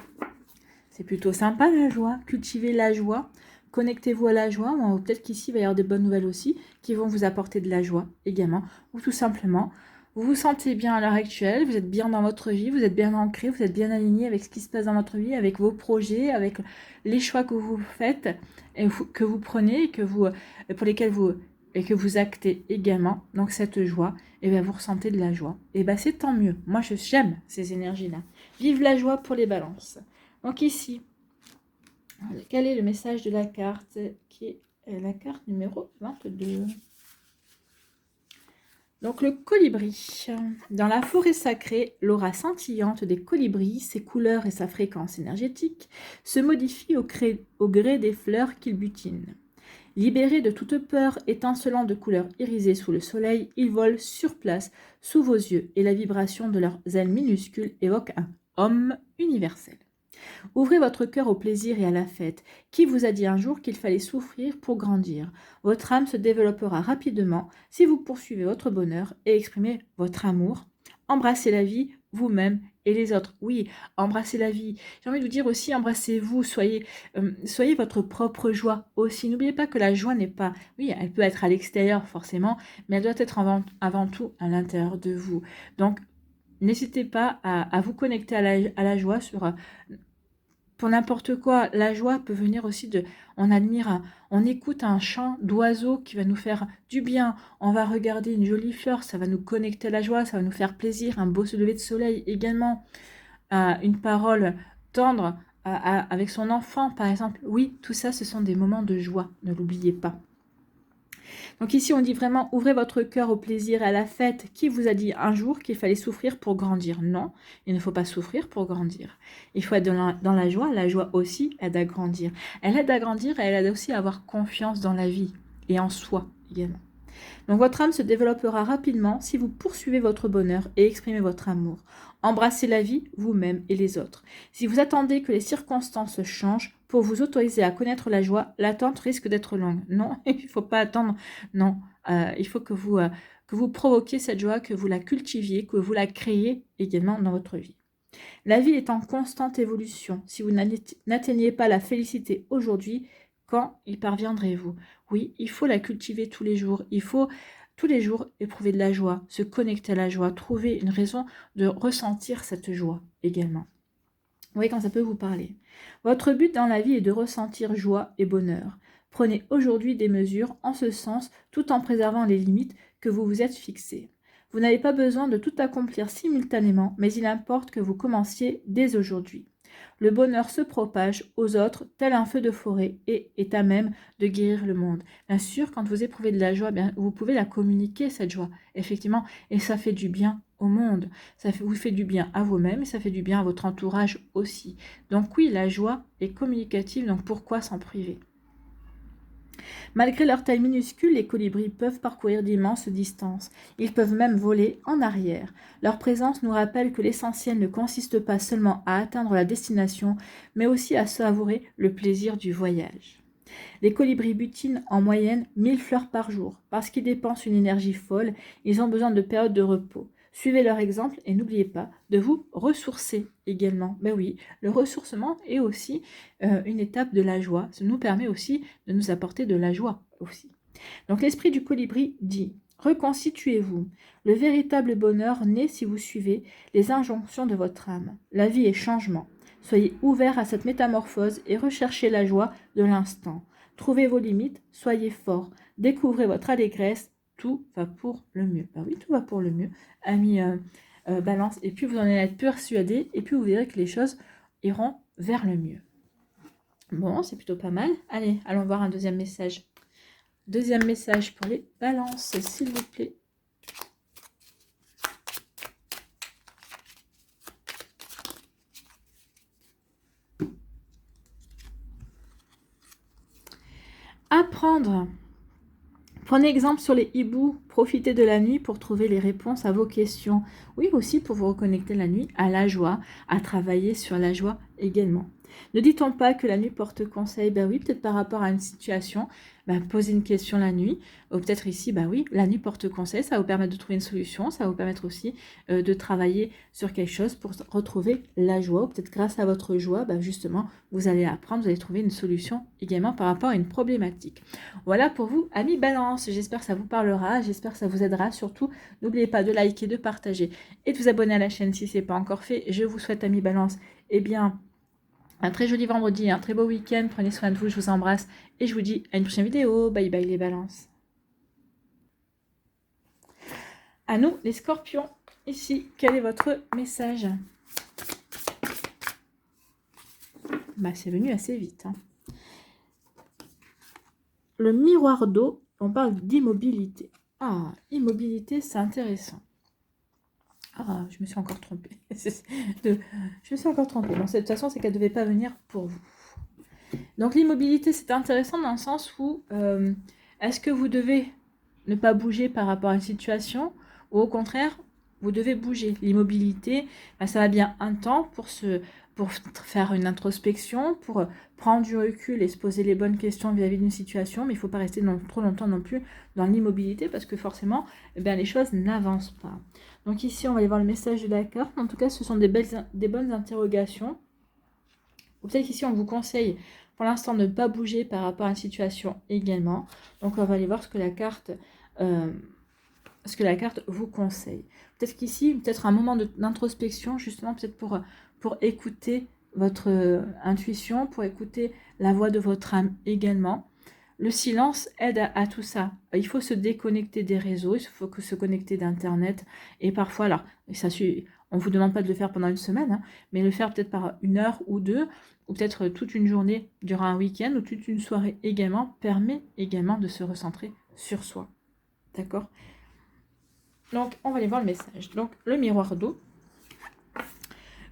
C'est plutôt sympa la joie, cultivez la joie, connectez-vous à la joie, ou peut-être qu'ici il va y avoir des bonnes nouvelles aussi qui vont vous apporter de la joie également, ou tout simplement, vous vous sentez bien à l'heure actuelle, vous êtes bien dans votre vie, vous êtes bien ancré, vous êtes bien aligné avec ce qui se passe dans votre vie, avec vos projets, avec les choix que vous faites, et que vous prenez, pour lesquels vous actez également, donc cette joie, et bien vous ressentez de la joie, et bien c'est tant mieux, moi j'aime ces énergies-là, vive la joie pour les balances. Donc ici, quel est le message de la carte qui est la carte numéro 22. Donc le colibri. Dans la forêt sacrée, l'aura scintillante des colibris, ses couleurs et sa fréquence énergétique se modifient au gré des fleurs qu'ils butinent. Libérés de toute peur, étincelant de couleurs irisées sous le soleil, ils volent sur place, sous vos yeux, et la vibration de leurs ailes minuscules évoque un homme universel. Ouvrez votre cœur au plaisir et à la fête. Qui vous a dit un jour qu'il fallait souffrir pour grandir? Votre âme se développera rapidement si vous poursuivez votre bonheur et exprimez votre amour. Embrassez la vie, vous-même et les autres. Oui, embrassez la vie. J'ai envie de vous dire aussi, embrassez-vous, soyez votre propre joie aussi. N'oubliez pas que la joie n'est pas... Oui, elle peut être à l'extérieur forcément, mais elle doit être avant tout à l'intérieur de vous. Donc, n'hésitez pas à vous connecter à la joie pour n'importe quoi. La joie peut venir aussi on écoute un chant d'oiseau qui va nous faire du bien. On va regarder une jolie fleur, ça va nous connecter à la joie, ça va nous faire plaisir. Un beau lever de soleil également. Une parole tendre avec son enfant, par exemple. Oui, tout ça, ce sont des moments de joie, ne l'oubliez pas. Donc ici, on dit vraiment, ouvrez votre cœur au plaisir et à la fête. Qui vous a dit un jour qu'il fallait souffrir pour grandir? Non, il ne faut pas souffrir pour grandir. Il faut être dans la joie. La joie aussi aide à grandir. Elle aide à grandir et elle aide aussi à avoir confiance dans la vie et en soi également. Donc votre âme se développera rapidement si vous poursuivez votre bonheur et exprimez votre amour. Embrassez la vie, vous-même et les autres. Si vous attendez que les circonstances changent pour vous autoriser à connaître la joie, l'attente risque d'être longue. Non, il ne faut pas attendre. Non, il faut que vous provoquiez cette joie, que vous la cultiviez, que vous la créiez également dans votre vie. La vie est en constante évolution. Si vous n'atteignez pas la félicité aujourd'hui, quand y parviendrez-vous? Oui, il faut la cultiver tous les jours. Il faut tous les jours éprouver de la joie, se connecter à la joie, trouver une raison de ressentir cette joie également. Vous voyez quand ça peut vous parler. Votre but dans la vie est de ressentir joie et bonheur. Prenez aujourd'hui des mesures en ce sens tout en préservant les limites que vous vous êtes fixées. Vous n'avez pas besoin de tout accomplir simultanément, mais il importe que vous commenciez dès aujourd'hui. Le bonheur se propage aux autres tel un feu de forêt et est à même de guérir le monde. Bien sûr, quand vous éprouvez de la joie, bien, vous pouvez la communiquer, cette joie, effectivement, et ça fait du bien au monde. Vous fait du bien à vous-même et ça fait du bien à votre entourage aussi. Donc oui, la joie est communicative, donc pourquoi s'en priver? Malgré leur taille minuscule, les colibris peuvent parcourir d'immenses distances. Ils peuvent même voler en arrière. Leur présence nous rappelle que l'essentiel ne consiste pas seulement à atteindre la destination, mais aussi à savourer le plaisir du voyage. Les colibris butinent en moyenne 1000 fleurs par jour. Parce qu'ils dépensent une énergie folle, ils ont besoin de périodes de repos. Suivez leur exemple et n'oubliez pas de vous ressourcer également. Ben oui, le ressourcement est aussi une étape de la joie. Ça nous permet aussi de nous apporter de la joie aussi. Donc l'esprit du colibri dit: reconstituez-vous. Le véritable bonheur naît si vous suivez les injonctions de votre âme. La vie est changement. Soyez ouverts à cette métamorphose et recherchez la joie de l'instant. Trouvez vos limites, soyez forts. Découvrez votre allégresse, tout va pour le mieux. Ben oui, tout va pour le mieux, ami Balance. Et puis vous en êtes persuadé, et puis vous verrez que les choses iront vers le mieux. Bon, c'est plutôt pas mal. Allez, allons voir un deuxième message. Deuxième message pour les balances, s'il vous plaît. Apprendre. Prenez exemple sur les hiboux. Profitez de la nuit pour trouver les réponses à vos questions. Oui, aussi pour vous reconnecter la nuit à la joie, à travailler sur la joie également. Ne dit-on pas que la nuit porte conseil? Ben oui, peut-être par rapport à une situation, posez une question la nuit, ou peut-être ici, oui, la nuit porte conseil, ça va vous permettre de trouver une solution, ça va vous permettre aussi de travailler sur quelque chose pour retrouver la joie, ou peut-être grâce à votre joie, justement, vous allez apprendre, vous allez trouver une solution également par rapport à une problématique. Voilà pour vous, amis Balance, j'espère que ça vous parlera, j'espère que ça vous aidera, surtout, n'oubliez pas de liker, de partager et de vous abonner à la chaîne si ce n'est pas encore fait. Je vous souhaite, amis Balance, un très joli vendredi, un très beau week-end. Prenez soin de vous, je vous embrasse. Et je vous dis à une prochaine vidéo. Bye bye les balances. À nous les scorpions. Ici, quel est votre message? C'est venu assez vite. Le miroir d'eau, on parle d'immobilité. Ah, immobilité, c'est intéressant. Ah, je me suis encore trompée. Je me suis encore trompée. Bon, de toute façon, c'est qu'elle ne devait pas venir pour vous. Donc, l'immobilité, c'est intéressant dans le sens où est-ce que vous devez ne pas bouger par rapport à une situation ou au contraire, vous devez bouger. L'immobilité, ça va bien un temps pour faire une introspection, pour prendre du recul et se poser les bonnes questions vis-à-vis d'une situation, mais il ne faut pas rester trop longtemps non plus dans l'immobilité parce que forcément, les choses n'avancent pas. Donc ici, on va aller voir le message de la carte. En tout cas, ce sont des bonnes interrogations. Ou peut-être qu'ici, on vous conseille pour l'instant de ne pas bouger par rapport à une situation également. Donc on va aller voir ce que la carte vous conseille. Peut-être qu'ici, peut-être un moment d'introspection, justement, peut-être pour écouter votre intuition, pour écouter la voix de votre âme également. Le silence aide à tout ça. Il faut se déconnecter des réseaux, il faut se connecter d'Internet. Et parfois, alors, on ne vous demande pas de le faire pendant une semaine, mais le faire peut-être par 1 heure ou 2, ou peut-être toute une journée durant un week-end, ou toute une soirée également, permet également de se recentrer sur soi. D'accord? Donc, on va aller voir le message. Donc, le miroir d'eau.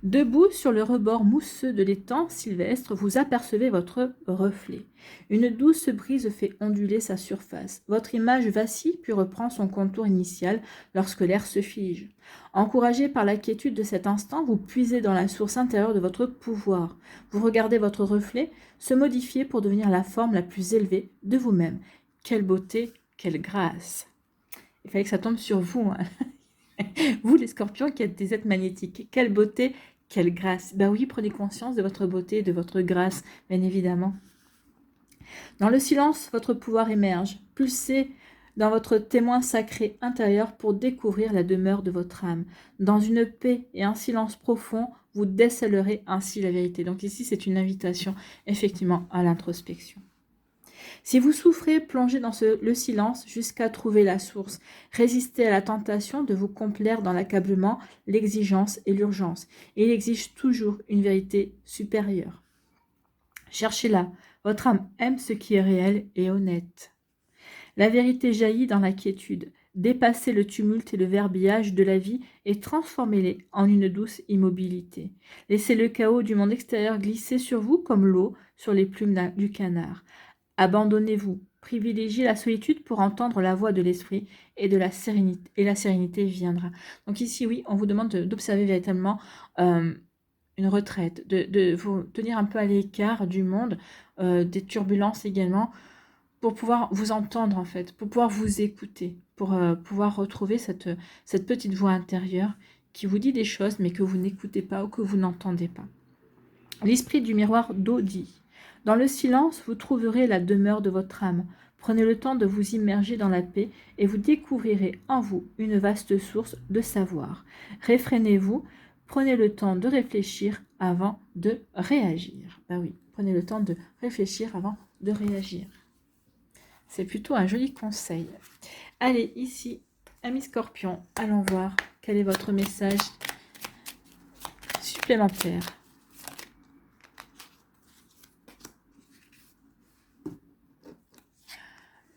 Debout sur le rebord mousseux de l'étang sylvestre, vous apercevez votre reflet. Une douce brise fait onduler sa surface. Votre image vacille puis reprend son contour initial lorsque l'air se fige. Encouragé par la quiétude de cet instant, vous puisez dans la source intérieure de votre pouvoir. Vous regardez votre reflet se modifier pour devenir la forme la plus élevée de vous-même. Quelle beauté, quelle grâce! Il fallait que ça tombe sur vous, vous les scorpions qui êtes des êtres magnétiques. Quelle beauté, quelle grâce. Oui, prenez conscience de votre beauté, de votre grâce, bien évidemment. Dans le silence, votre pouvoir émerge. Pulsez dans votre témoin sacré intérieur pour découvrir la demeure de votre âme. Dans une paix et un silence profond, vous décèlerez ainsi la vérité. Donc ici, c'est une invitation, effectivement, à l'introspection. Si vous souffrez, plongez dans le silence jusqu'à trouver la source. Résistez à la tentation de vous complaire dans l'accablement, l'exigence et l'urgence. Il exige toujours une vérité supérieure. Cherchez-la. Votre âme aime ce qui est réel et honnête. La vérité jaillit dans la quiétude. Dépassez le tumulte et le verbiage de la vie et transformez-les en une douce immobilité. Laissez le chaos du monde extérieur glisser sur vous comme l'eau sur les plumes du canard. Abandonnez-vous, privilégiez la solitude pour entendre la voix de l'esprit et de la sérénité, et la sérénité viendra. Donc ici, oui, on vous demande d'observer véritablement une retraite, de vous tenir un peu à l'écart du monde, des turbulences également, pour pouvoir vous entendre en fait, pour pouvoir vous écouter, pour pouvoir retrouver cette petite voix intérieure qui vous dit des choses mais que vous n'écoutez pas ou que vous n'entendez pas. L'esprit du miroir d'eau dit: dans le silence, vous trouverez la demeure de votre âme. Prenez le temps de vous immerger dans la paix et vous découvrirez en vous une vaste source de savoir. Réfrénez-vous, prenez le temps de réfléchir avant de réagir. Ben oui, prenez le temps de réfléchir avant de réagir. C'est plutôt un joli conseil. Allez, ici, amis Scorpion, allons voir quel est votre message supplémentaire.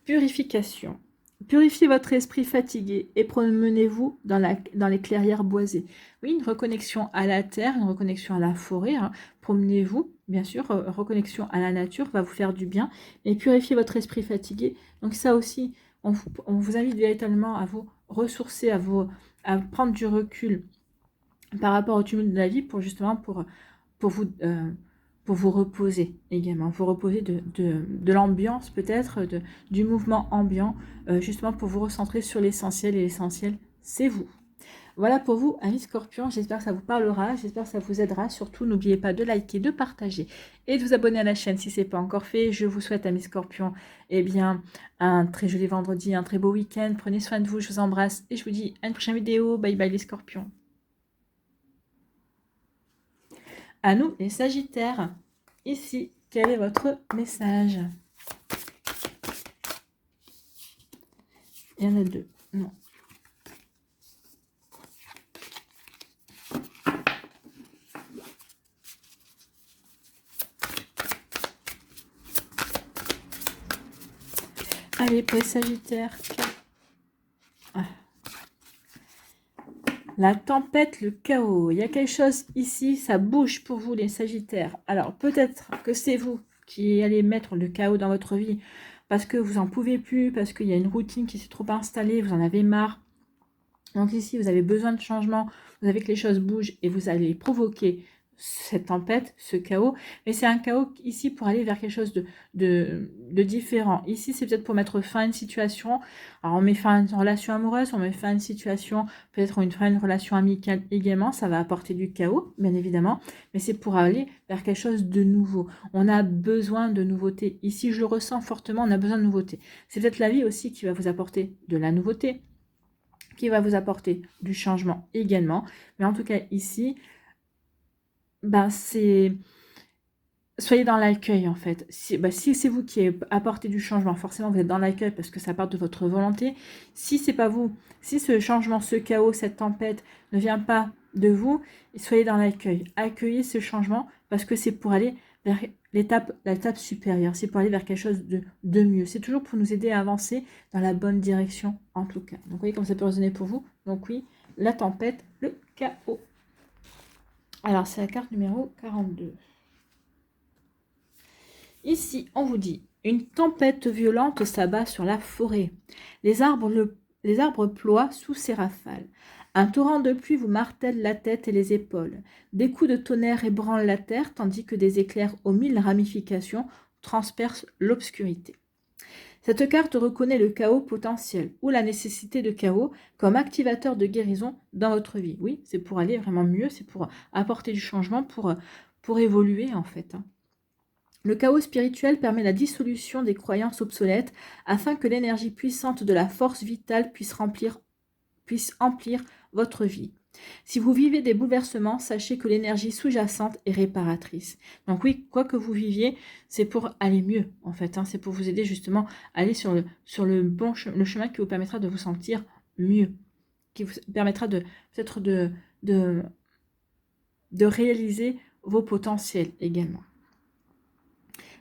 Purification. Purifiez votre esprit fatigué et promenez-vous dans les clairières boisées. Oui, une reconnexion à la terre, une reconnexion à la forêt. Promenez-vous, bien sûr, reconnexion à la nature va vous faire du bien. Et purifiez votre esprit fatigué. Donc ça aussi, on vous invite véritablement à vous ressourcer, à prendre du recul par rapport au tumulte de la vie pour justement pour vous reposer également, vous reposer de l'ambiance peut-être, du mouvement ambiant, justement pour vous recentrer sur l'essentiel, et l'essentiel, c'est vous. Voilà pour vous, amis Scorpions, j'espère que ça vous parlera, j'espère que ça vous aidera. Surtout, n'oubliez pas de liker, de partager et de vous abonner à la chaîne si ce n'est pas encore fait. Je vous souhaite, amis Scorpions, eh bien, un très joli vendredi, un très beau week-end. Prenez soin de vous, je vous embrasse et je vous dis à une prochaine vidéo. Bye bye les Scorpions. À nous, les Sagittaires. Ici, quel est votre message? Il y en a deux. Non. Allez, pour les Sagittaires. Ah. La tempête, le chaos. Il y a quelque chose ici, ça bouge pour vous, les Sagittaires. Alors, peut-être que c'est vous qui allez mettre le chaos dans votre vie parce que vous n'en pouvez plus, parce qu'il y a une routine qui s'est trop installée, vous en avez marre. Donc ici, vous avez besoin de changement, vous avez que les choses bougent et vous allez provoquer cette tempête, ce chaos. Mais c'est un chaos ici pour aller vers quelque chose de différent. Ici, c'est peut-être pour mettre fin à une situation. Alors, on met fin à une relation amoureuse, on met fin à une situation, peut-être fin à une relation amicale également. Ça va apporter du chaos, bien évidemment. Mais c'est pour aller vers quelque chose de nouveau. On a besoin de nouveauté. Ici, je le ressens fortement, on a besoin de nouveauté. C'est peut-être la vie aussi qui va vous apporter de la nouveauté, qui va vous apporter du changement également. Mais en tout cas, ici, ben soyez dans l'accueil en fait. Si c'est vous qui apportez du changement, forcément vous êtes dans l'accueil parce que ça part de votre volonté. Si c'est pas vous, si ce changement, ce chaos, cette tempête ne vient pas de vous, soyez dans l'accueil. Accueillez ce changement parce que c'est pour aller vers l'étape supérieure. C'est pour aller vers quelque chose de mieux. C'est toujours pour nous aider à avancer dans la bonne direction en tout cas. Donc vous voyez comme ça peut résonner pour vous. Donc oui, la tempête, le chaos. Alors, c'est la carte numéro 42. Ici, on vous dit, une tempête violente s'abat sur la forêt. Les arbres ploient sous ses rafales. Un torrent de pluie vous martèle la tête et les épaules. Des coups de tonnerre ébranlent la terre, tandis que des éclairs aux 1000 ramifications transpercent l'obscurité. Cette carte reconnaît le chaos potentiel ou la nécessité de chaos comme activateur de guérison dans votre vie. Oui, c'est pour aller vraiment mieux, c'est pour apporter du changement, pour évoluer en fait. Le chaos spirituel permet la dissolution des croyances obsolètes afin que l'énergie puissante de la force vitale puisse emplir votre vie. Si vous vivez des bouleversements, sachez que l'énergie sous-jacente est réparatrice. Donc oui, quoi que vous viviez, c'est pour aller mieux, en fait. Hein, c'est pour vous aider justement à aller sur le bon le chemin qui vous permettra de vous sentir mieux, qui vous permettra de peut-être de réaliser vos potentiels également.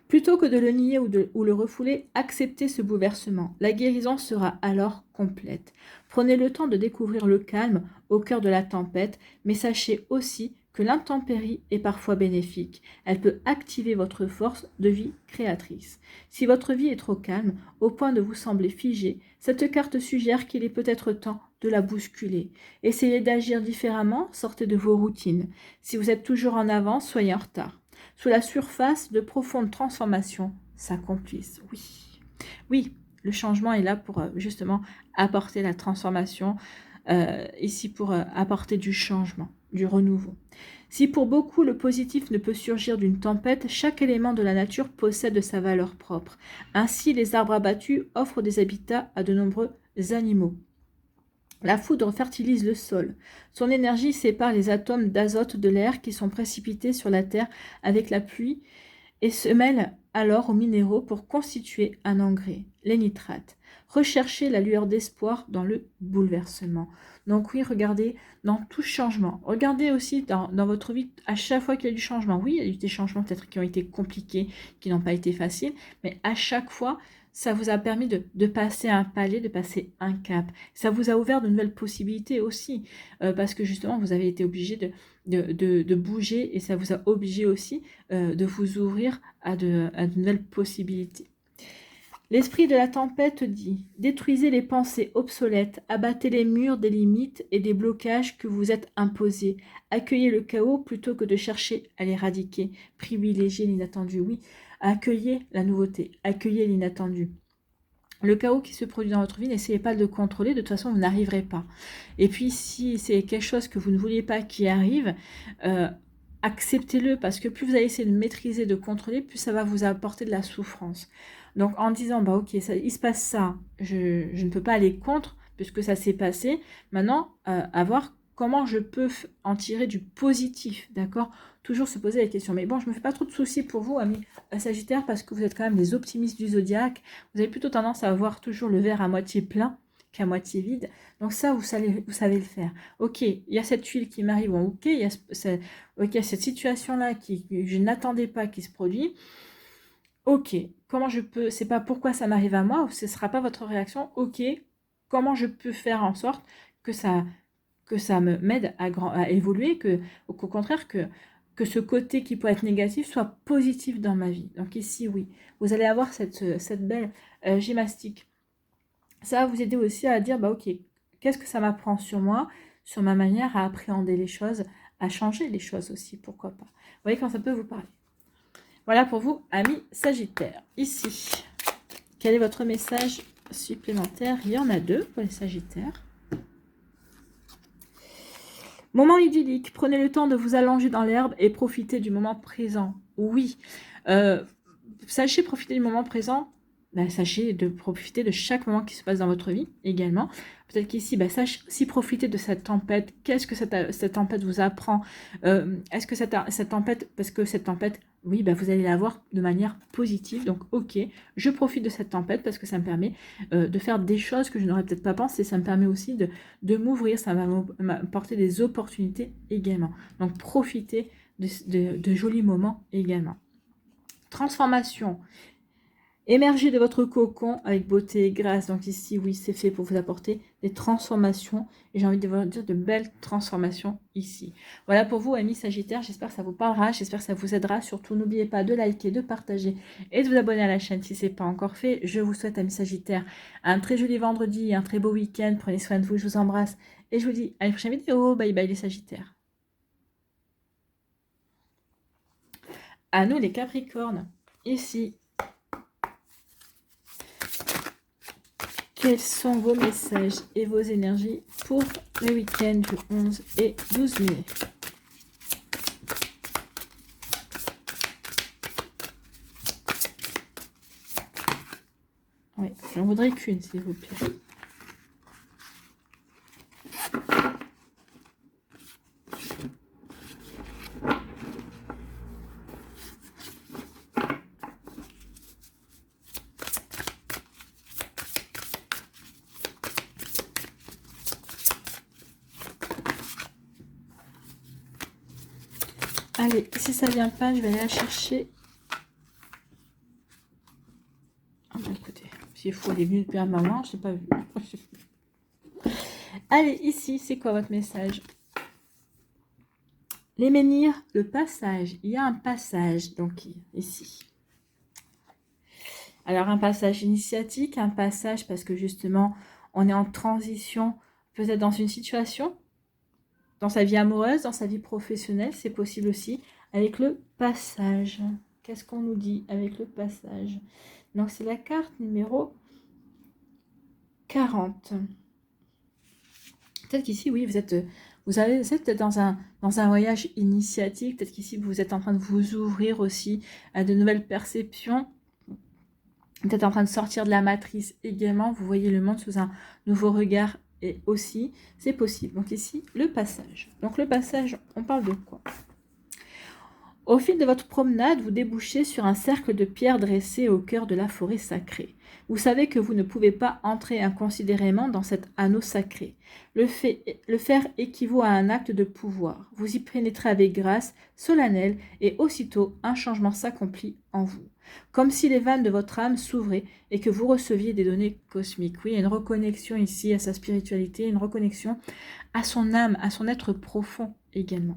Plutôt que de le nier ou le refouler, acceptez ce bouleversement. La guérison sera alors complète. Prenez le temps de découvrir le calme au cœur de la tempête, mais sachez aussi que l'intempérie est parfois bénéfique. Elle peut activer votre force de vie créatrice. Si votre vie est trop calme, au point de vous sembler figée, cette carte suggère qu'il est peut-être temps de la bousculer. Essayez d'agir différemment, sortez de vos routines. Si vous êtes toujours en avance, soyez en retard. Sous la surface, de profondes transformations s'accomplissent. Oui, oui, le changement est là pour justement apporter la transformation, ici pour apporter du changement, du renouveau. Si pour beaucoup le positif ne peut surgir d'une tempête, chaque élément de la nature possède sa valeur propre. Ainsi, les arbres abattus offrent des habitats à de nombreux animaux. La foudre fertilise le sol. Son énergie sépare les atomes d'azote de l'air qui sont précipités sur la terre avec la pluie et se mêle alors aux minéraux pour constituer un engrais, les nitrates. Recherchez la lueur d'espoir dans le bouleversement. Donc oui, regardez dans tout changement. Regardez aussi dans votre vie, à chaque fois qu'il y a du changement. Oui, il y a eu des changements peut-être qui ont été compliqués, qui n'ont pas été faciles, mais à chaque fois, ça vous a permis de passer un palier, de passer un cap. Ça vous a ouvert de nouvelles possibilités aussi, parce que justement, vous avez été obligé de bouger et ça vous a obligé aussi de vous ouvrir à de nouvelles possibilités. L'esprit de la tempête dit « Détruisez les pensées obsolètes, abattez les murs des limites et des blocages que vous êtes imposés. Accueillez le chaos plutôt que de chercher à l'éradiquer. Privilégiez l'inattendu. » Oui, accueillez la nouveauté, accueillez l'inattendu. Le chaos qui se produit dans votre vie, n'essayez pas de le contrôler, de toute façon, vous n'arriverez pas. Et puis, si c'est quelque chose que vous ne vouliez pas qui arrive, acceptez-le, parce que plus vous allez essayer de maîtriser, de contrôler, plus ça va vous apporter de la souffrance. Donc, en disant, bah ok, il se passe ça, je ne peux pas aller contre, puisque ça s'est passé. Maintenant, à voir comment je peux en tirer du positif, d'accord? Toujours se poser la question. Mais bon, je ne me fais pas trop de soucis pour vous, amis Sagittaire, parce que vous êtes quand même les optimistes du zodiaque. Vous avez plutôt tendance à voir toujours le verre à moitié plein qu'à moitié vide. Donc ça, vous savez le faire. Ok, il y a cette tuile qui m'arrive. Bon, ok, il y a cette situation-là que je n'attendais pas qui se produit. Ok, comment je peux... C'est pas pourquoi ça m'arrive à moi, ou ce ne sera pas votre réaction. Ok, comment je peux faire en sorte que ça m'aide à évoluer, qu'au contraire, que ce côté qui peut être négatif soit positif dans ma vie. Donc ici, oui, vous allez avoir cette belle gymnastique. Ça va vous aider aussi à dire, bah ok, qu'est-ce que ça m'apprend sur moi, sur ma manière à appréhender les choses, à changer les choses aussi, pourquoi pas. Vous voyez quand ça peut vous parler. Voilà pour vous, amis Sagittaires. Ici, quel est votre message supplémentaire? Il y en a deux pour les Sagittaires. Moment idyllique, prenez le temps de vous allonger dans l'herbe et profitez du moment présent. Oui, sachez profiter du moment présent, sachez de profiter de chaque moment qui se passe dans votre vie également. Peut-être qu'ici, sachez aussi profiter de cette tempête. Qu'est-ce que cette tempête vous apprend? Est-ce que cette tempête, parce que cette tempête, oui, vous allez la voir de manière positive. Donc, ok, je profite de cette tempête parce que ça me permet de faire des choses que je n'aurais peut-être pas pensé. Ça me permet aussi de m'ouvrir, ça va m'apporter des opportunités également. Donc, profitez de jolis moments également. Transformation. Émergez de votre cocon avec beauté et grâce. Donc ici, oui, c'est fait pour vous apporter des transformations. Et j'ai envie de vous dire de belles transformations ici. Voilà pour vous, amis Sagittaires. J'espère que ça vous parlera. J'espère que ça vous aidera. Surtout, n'oubliez pas de liker, de partager et de vous abonner à la chaîne si ce n'est pas encore fait. Je vous souhaite, amis Sagittaires, un très joli vendredi, un très beau week-end. Prenez soin de vous. Je vous embrasse. Et je vous dis à une prochaine vidéo. Bye bye les Sagittaires. À nous les Capricornes. Ici. Quels sont vos messages et vos énergies pour le week-end du 11 et 12 mai? Oui, j'en voudrais qu'une, s'il vous plaît. Allez, si ça vient pas, je vais aller la chercher. Ah bah écoutez, s'il faut, elle est venue depuis un moment, je n'ai pas vu. Allez, ici, c'est quoi votre message? Les menhirs, le passage. Il y a un passage, donc ici. Alors, un passage initiatique, un passage parce que justement, on est en transition, peut-être dans une situation, dans sa vie amoureuse, dans sa vie professionnelle, c'est possible aussi, avec le passage. Qu'est-ce qu'on nous dit avec le passage? Donc, c'est la carte numéro 40. Peut-être qu'ici, oui, vous êtes peut-être dans un voyage initiatique. Peut-être qu'ici, vous êtes en train de vous ouvrir aussi à de nouvelles perceptions. Peut-être en train de sortir de la matrice également. Vous voyez le monde sous un nouveau regard et aussi, c'est possible. Donc ici, le passage. Donc le passage, on parle de quoi? Au fil de votre promenade, vous débouchez sur un cercle de pierres dressé au cœur de la forêt sacrée. Vous savez que vous ne pouvez pas entrer inconsidérément dans cet anneau sacré. Le faire équivaut à un acte de pouvoir. Vous y pénétrez avec grâce, solennelle, et aussitôt un changement s'accomplit en vous. Comme si les vannes de votre âme s'ouvraient et que vous receviez des données cosmiques. Oui, il y a une reconnexion ici à sa spiritualité, une reconnexion à son âme, à son être profond également.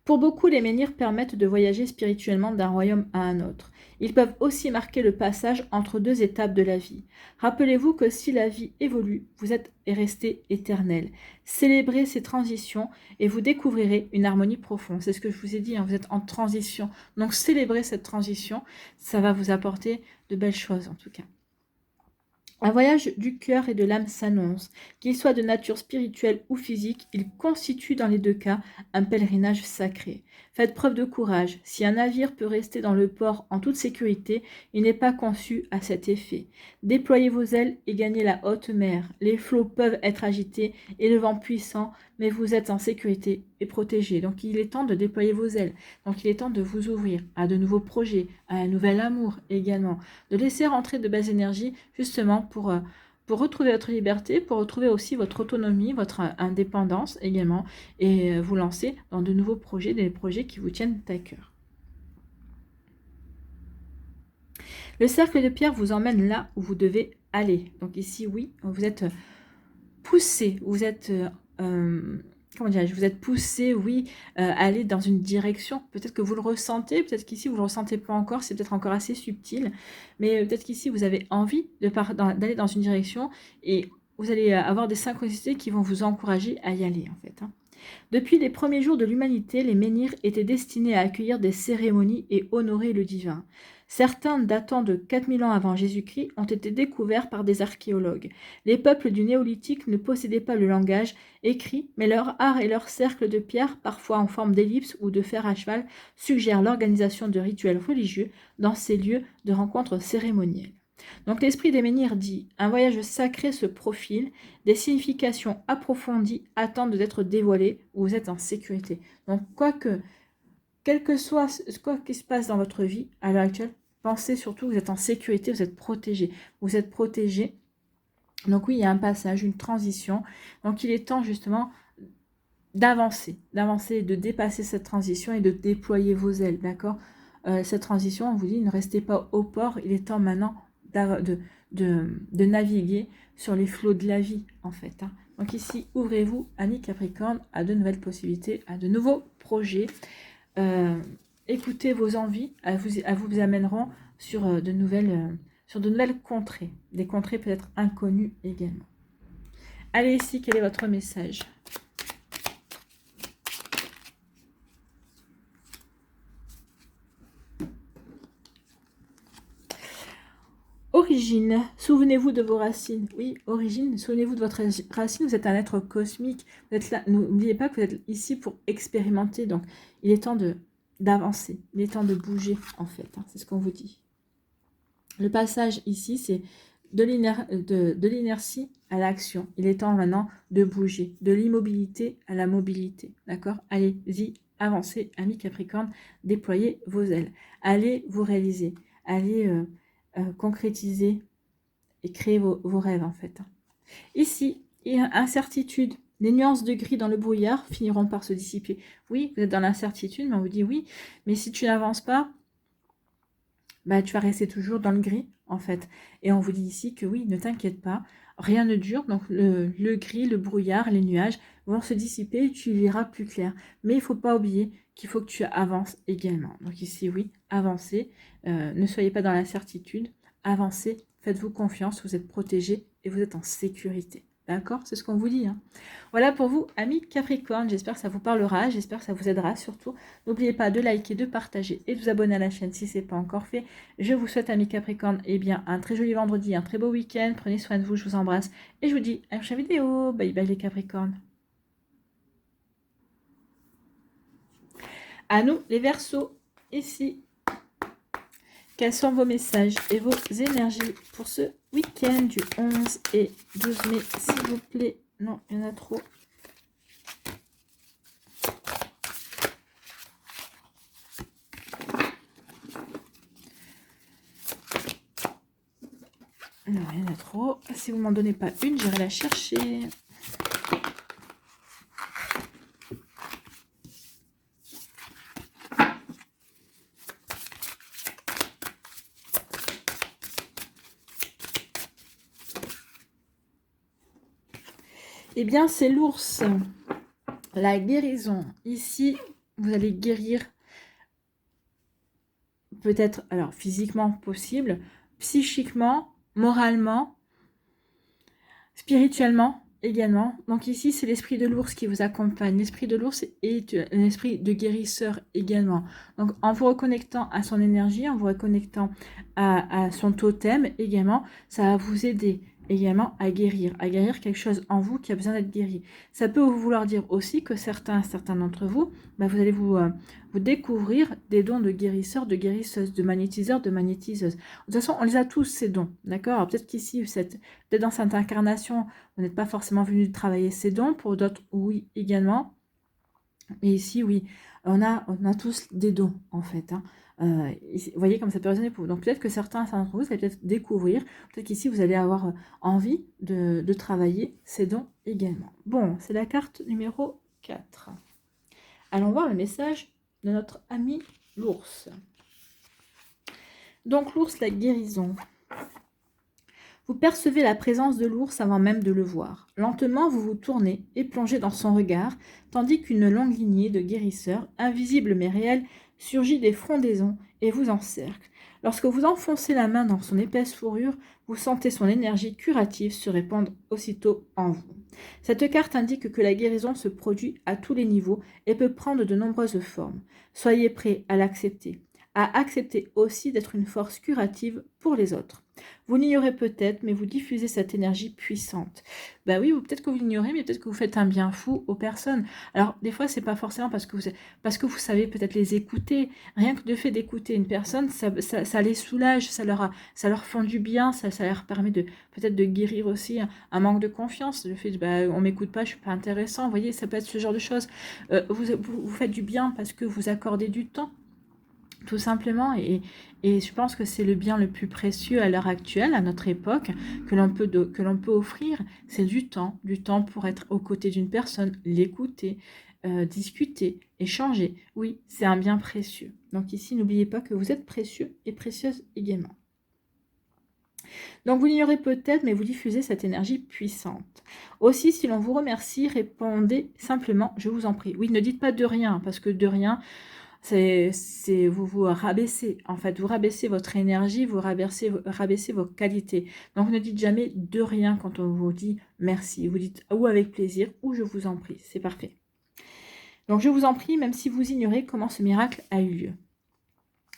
Pour beaucoup, les menhirs permettent de voyager spirituellement d'un royaume à un autre. Ils peuvent aussi marquer le passage entre deux étapes de la vie. Rappelez-vous que si la vie évolue, vous êtes resté éternel. Célébrez ces transitions et vous découvrirez une harmonie profonde. C'est ce que je vous ai dit, hein, vous êtes en transition. Donc célébrez cette transition, ça va vous apporter de belles choses en tout cas. Un voyage du cœur et de l'âme s'annonce. Qu'il soit de nature spirituelle ou physique, il constitue dans les deux cas un pèlerinage sacré. Faites preuve de courage. Si un navire peut rester dans le port en toute sécurité, il n'est pas conçu à cet effet. Déployez vos ailes et gagnez la haute mer. Les flots peuvent être agités et le vent puissant, mais vous êtes en sécurité et protégé. Donc il est temps de déployer vos ailes. Donc il est temps de vous ouvrir à de nouveaux projets, à un nouvel amour également. De laisser rentrer de belles énergies justement pour retrouver votre liberté, pour retrouver aussi votre autonomie, votre indépendance également, et vous lancer dans de nouveaux projets, des projets qui vous tiennent à cœur. Le cercle de pierre vous emmène là où vous devez aller. Donc ici, oui, vous êtes poussé, vous êtes... comment dirais-je, vous êtes poussé, oui, à aller dans une direction. Peut-être que vous le ressentez, peut-être qu'ici vous ne le ressentez pas encore, c'est peut-être encore assez subtil, mais peut-être qu'ici vous avez envie d'aller dans une direction et vous allez avoir des synchronicités qui vont vous encourager à y aller en fait. Hein. Depuis les premiers jours de l'humanité, les menhirs étaient destinés à accueillir des cérémonies et honorer le divin. Certains datant de 4000 ans avant Jésus-Christ ont été découverts par des archéologues. Les peuples du néolithique ne possédaient pas le langage écrit, mais leur art et leur cercle de pierre, parfois en forme d'ellipse ou de fer à cheval, suggèrent l'organisation de rituels religieux dans ces lieux de rencontres cérémonielles. Donc l'esprit des menhirs dit « Un voyage sacré se profile, des significations approfondies attendent d'être dévoilées, où vous êtes en sécurité. » Donc quel que soit quoi qui se passe dans votre vie à l'heure actuelle, pensez surtout que vous êtes en sécurité, vous êtes protégé. Vous êtes protégé. Donc oui, il y a un passage, une transition. Donc il est temps justement d'avancer, de dépasser cette transition et de déployer vos ailes, d'accord? Cette transition, on vous dit, ne restez pas au port, il est temps maintenant de naviguer sur les flots de la vie, en fait. Hein. Donc ici, ouvrez-vous, amis Capricorne, à de nouvelles possibilités, à de nouveaux projets. Écoutez vos envies, elles vous amèneront sur de nouvelles contrées, des contrées peut-être inconnues également. Allez ici, quel est votre message? Origine, souvenez-vous de vos racines. Oui, origine, souvenez-vous de votre racine, vous êtes un être cosmique. Vous êtes là, n'oubliez pas que vous êtes ici pour expérimenter. Donc, il est temps d'avancer, il est temps de bouger, en fait. Hein, c'est ce qu'on vous dit. Le passage ici, c'est de l'inertie à l'action. Il est temps maintenant de bouger, de l'immobilité à la mobilité. D'accord? Allez-y, avancez, amis Capricorne, déployez vos ailes. Allez vous réaliser, allez... concrétiser et créer vos rêves en fait. Ici, il y a incertitude, des nuances de gris dans le brouillard finiront par se dissiper. Oui, vous êtes dans l'incertitude, mais on vous dit oui. Mais si tu n'avances pas, bah, tu vas rester toujours dans le gris, en fait. Et on vous dit ici que oui, ne t'inquiète pas, rien ne dure. Donc le gris, le brouillard, les nuages vont se dissiper et tu verras plus clair. Mais il ne faut pas oublier qu'il faut que tu avances également. Donc ici, oui, avancez. Ne soyez pas dans l'incertitude. Avancez, faites-vous confiance, vous êtes protégé et vous êtes en sécurité. D'accord? C'est ce qu'on vous dit. Hein. Voilà pour vous, amis Capricorne. J'espère que ça vous parlera, j'espère que ça vous aidera surtout. N'oubliez pas de liker, de partager et de vous abonner à la chaîne si ce n'est pas encore fait. Je vous souhaite, amis Capricorne, eh bien, un très joli vendredi, un très beau week-end. Prenez soin de vous, je vous embrasse. Et je vous dis à la prochaine vidéo. Bye bye les Capricornes. À nous, les Verseaux, ici. Quels sont vos messages et vos énergies pour ce week-end du 11 et 12 mai, s'il vous plaît? Non, il y en a trop. Non, il y en a trop. Si vous ne m'en donnez pas une, j'irai la chercher. Eh bien, c'est l'ours. La guérison. Ici, vous allez guérir peut-être, alors physiquement possible, psychiquement, moralement, spirituellement également. Donc ici, c'est l'esprit de l'ours qui vous accompagne. L'esprit de l'ours est un esprit de guérisseur également. Donc en vous reconnectant à son énergie, en vous reconnectant à son totem également, ça va vous aider également à guérir quelque chose en vous qui a besoin d'être guéri. Ça peut vouloir dire aussi que certains d'entre vous, bah, vous allez vous découvrir des dons de guérisseur, de guérisseuse, de magnétiseur, de magnétiseuse. De toute façon, on les a tous ces dons, d'accord? Alors peut-être qu'ici, peut-être dans cette incarnation, vous n'êtes pas forcément venu travailler ces dons, pour d'autres, oui, également. Et ici, oui, on a tous des dons, en fait. Hein. Ici, vous voyez comme ça peut résonner pour vous. Donc peut-être que certains d'entre vous allez peut-être découvrir, peut-être qu'ici, vous allez avoir envie de travailler ces dons également. Bon, c'est la carte numéro 4. Allons voir le message de notre ami l'ours. Donc l'ours, la guérison. Vous percevez la présence de l'ours avant même de le voir. Lentement, vous vous tournez et plongez dans son regard, tandis qu'une longue lignée de guérisseurs, invisibles mais réels, surgit des frondaisons et vous encercle. Lorsque vous enfoncez la main dans son épaisse fourrure, vous sentez son énergie curative se répandre aussitôt en vous. Cette carte indique que la guérison se produit à tous les niveaux et peut prendre de nombreuses formes. Soyez prêts à l'accepter, à accepter aussi d'être une force curative pour les autres. Vous l'ignorez peut-être, mais vous diffusez cette énergie puissante. Ben oui, peut-être que vous l'ignorez, mais peut-être que vous faites un bien fou aux personnes. Alors, des fois, c'est pas forcément parce que vous savez peut-être les écouter. Rien que le fait d'écouter une personne, ça les soulage, ça leur fait du bien, ça leur permet peut-être de guérir aussi un manque de confiance. Le fait de, on m'écoute pas, je suis pas intéressant. Vous voyez, ça peut être ce genre de choses. Vous faites du bien parce que vous accordez du temps. Tout simplement, et je pense que c'est le bien le plus précieux à l'heure actuelle, à notre époque, que l'on peut offrir, c'est du temps pour être aux côtés d'une personne, l'écouter, discuter, échanger. Oui, c'est un bien précieux. Donc ici, n'oubliez pas que vous êtes précieux et précieuse également. Donc vous l'ignorez peut-être, mais vous diffusez cette énergie puissante. Aussi, si l'on vous remercie, répondez simplement « je vous en prie ». Oui, ne dites pas de rien, parce que de rien... vous vous rabaissez, en fait, vous rabaissez votre énergie, vous rabaissez vos qualités. Donc ne dites jamais de rien quand on vous dit merci. Vous dites ou avec plaisir ou je vous en prie, c'est parfait. Donc je vous en prie, même si vous ignorez comment ce miracle a eu lieu.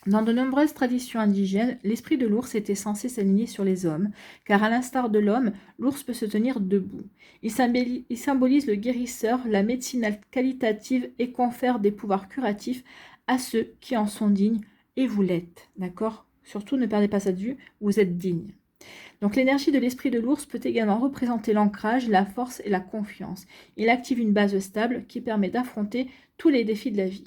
Dans de nombreuses traditions indigènes, l'esprit de l'ours était censé s'aligner sur les hommes, car à l'instar de l'homme, l'ours peut se tenir debout. Il symbolise le guérisseur, la médecine qualitative et confère des pouvoirs curatifs à ceux qui en sont dignes, et vous l'êtes, d'accord? Surtout ne perdez pas ça de vue, vous êtes digne. Donc l'énergie de l'esprit de l'ours peut également représenter l'ancrage, la force et la confiance. Il active une base stable qui permet d'affronter tous les défis de la vie.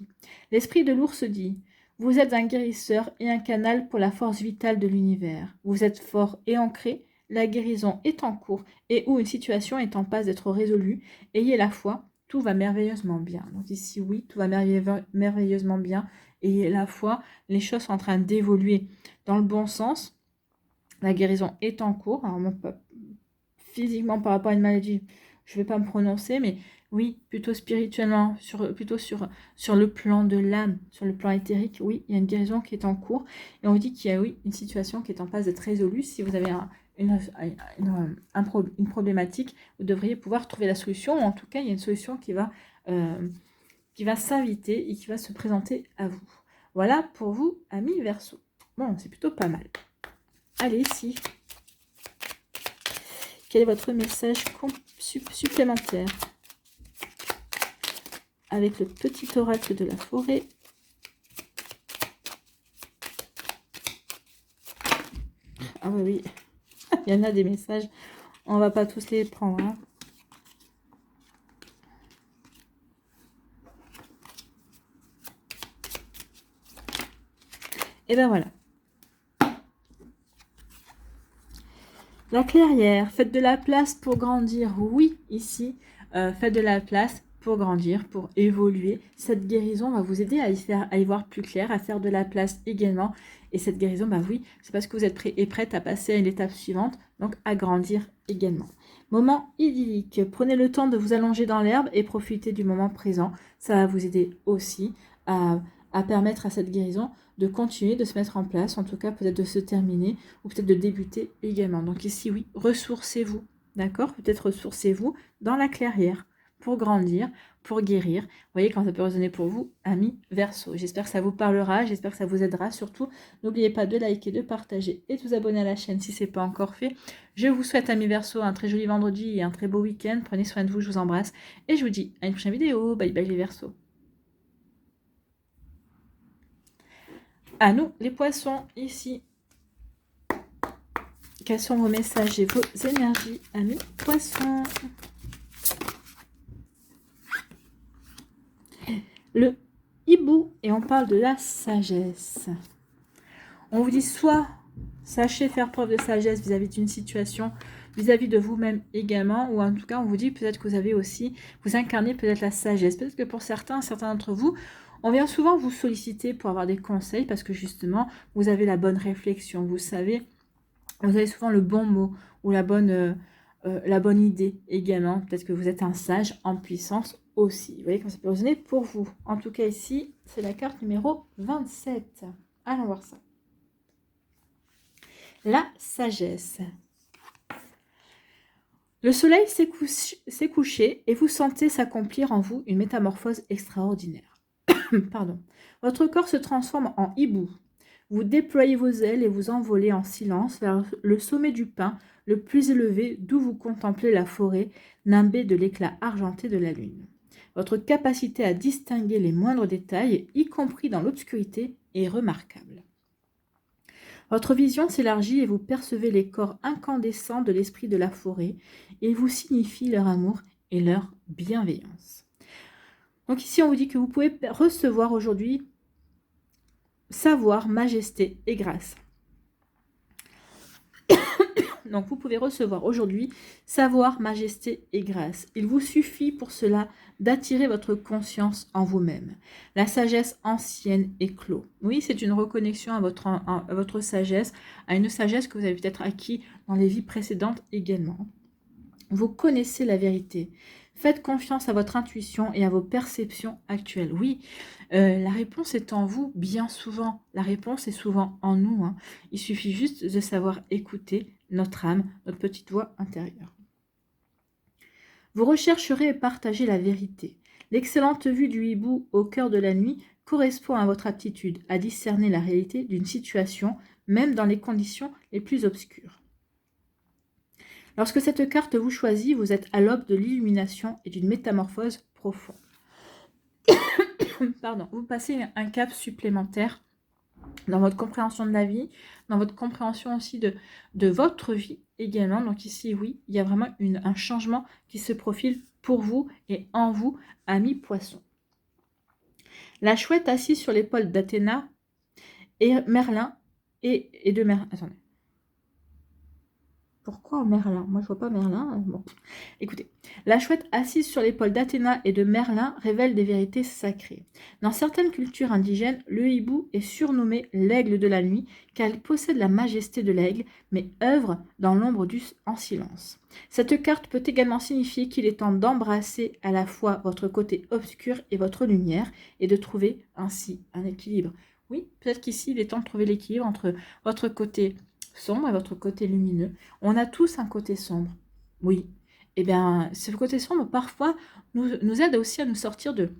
L'esprit de l'ours dit « Vous êtes un guérisseur et un canal pour la force vitale de l'univers. Vous êtes fort et ancré, la guérison est en cours et où une situation est en passe d'être résolue, ayez la foi, tout va merveilleusement bien. Donc ici, oui, tout va merveilleusement bien. Ayez la foi, les choses sont en train d'évoluer dans le bon sens. La guérison est en cours. Alors, moi, physiquement, par rapport à une maladie, je ne vais pas me prononcer, mais oui, plutôt spirituellement, plutôt sur le plan de l'âme, sur le plan éthérique, oui, il y a une guérison qui est en cours. Et on dit qu'il y a, oui, une situation qui est en passe d'être résolue. Si vous avez une problématique, vous devriez pouvoir trouver la solution. Ou en tout cas, il y a une solution qui va s'inviter et qui va se présenter à vous. Voilà pour vous, amis Verseau. Bon, c'est plutôt pas mal. Allez, ici. Quel est votre message supplémentaire avec le petit oracle de la forêt? Ah oui, il y en a des messages. On va pas tous les prendre. Hein. Et ben voilà. La clairière, faites de la place pour grandir. Oui, ici, faites de la place pour grandir, pour évoluer. Cette guérison va vous aider à y voir plus clair, à faire de la place également. Et cette guérison, bah oui, c'est parce que vous êtes prêt et prête à passer à l'étape suivante, donc à grandir également. Moment idyllique. Prenez le temps de vous allonger dans l'herbe et profitez du moment présent. Ça va vous aider aussi à permettre à cette guérison de continuer, de se mettre en place, en tout cas peut-être de se terminer ou peut-être de débuter également. Donc ici, oui, ressourcez-vous, d'accord? Peut-être ressourcez-vous dans la clairière pour grandir, pour guérir. Vous voyez quand ça peut résonner pour vous, amis Verseau. J'espère que ça vous parlera, j'espère que ça vous aidera. Surtout, n'oubliez pas de liker, de partager et de vous abonner à la chaîne si ce n'est pas encore fait. Je vous souhaite, amis Verseau, un très joli vendredi et un très beau week-end. Prenez soin de vous, je vous embrasse et je vous dis à une prochaine vidéo. Bye bye les Verseaux. À nous, les poissons, ici. Quels sont vos messages et vos énergies, amis poissons? Le hibou, et on parle de la sagesse. On vous dit soit sachez faire preuve de sagesse vis-à-vis d'une situation, vis-à-vis de vous-même également, ou en tout cas, on vous dit peut-être que vous avez aussi, vous incarnez peut-être la sagesse. Peut-être que pour certains d'entre vous, on vient souvent vous solliciter pour avoir des conseils parce que justement, vous avez la bonne réflexion, vous savez, vous avez souvent le bon mot ou la bonne idée également. Peut-être que vous êtes un sage en puissance aussi. Vous voyez comment ça peut résonner pour vous. En tout cas ici, c'est la carte numéro 27. Allons voir ça. La sagesse. Le soleil s'est couché et vous sentez s'accomplir en vous une métamorphose extraordinaire. Pardon. Votre corps se transforme en hibou. Vous déployez vos ailes et vous envolez en silence vers le sommet du pin, le plus élevé, d'où vous contemplez la forêt, nimbée de l'éclat argenté de la lune. Votre capacité à distinguer les moindres détails, y compris dans l'obscurité, est remarquable. Votre vision s'élargit et vous percevez les corps incandescents de l'esprit de la forêt. Il vous signifie leur amour et leur bienveillance. Donc ici, on vous dit que vous pouvez recevoir aujourd'hui savoir, majesté et grâce. Donc vous pouvez recevoir aujourd'hui savoir, majesté et grâce. Il vous suffit pour cela d'attirer votre conscience en vous-même. La sagesse ancienne éclot. Oui, c'est une reconnexion à votre sagesse, à une sagesse que vous avez peut-être acquis dans les vies précédentes également. Vous connaissez la vérité. Faites confiance à votre intuition et à vos perceptions actuelles. Oui, la réponse est en vous bien souvent. La réponse est souvent en nous. Hein. Il suffit juste de savoir écouter notre âme, notre petite voix intérieure. Vous rechercherez et partagez la vérité. L'excellente vue du hibou au cœur de la nuit correspond à votre aptitude à discerner la réalité d'une situation, même dans les conditions les plus obscures. Lorsque cette carte vous choisit, vous êtes à l'aube de l'illumination et d'une métamorphose profonde. Pardon, vous passez un cap supplémentaire dans votre compréhension de la vie, dans votre compréhension aussi de votre vie également. Donc ici, oui, il y a vraiment un changement qui se profile pour vous et en vous, amis poissons. La chouette assise sur l'épaule d'Athéna et Merlin et de Merlin. Attendez. Pourquoi Merlin? Moi, je vois pas Merlin. Bon, écoutez. La chouette assise sur l'épaule d'Athéna et de Merlin révèle des vérités sacrées. Dans certaines cultures indigènes, le hibou est surnommé l'aigle de la nuit car il possède la majesté de l'aigle, mais œuvre dans l'ombre en silence. Cette carte peut également signifier qu'il est temps d'embrasser à la fois votre côté obscur et votre lumière et de trouver ainsi un équilibre. Oui, peut-être qu'ici, il est temps de trouver l'équilibre entre votre côté sombre et votre côté lumineux. On a tous un côté sombre, oui. Eh bien, ce côté sombre, parfois, nous aide aussi à nous sortir de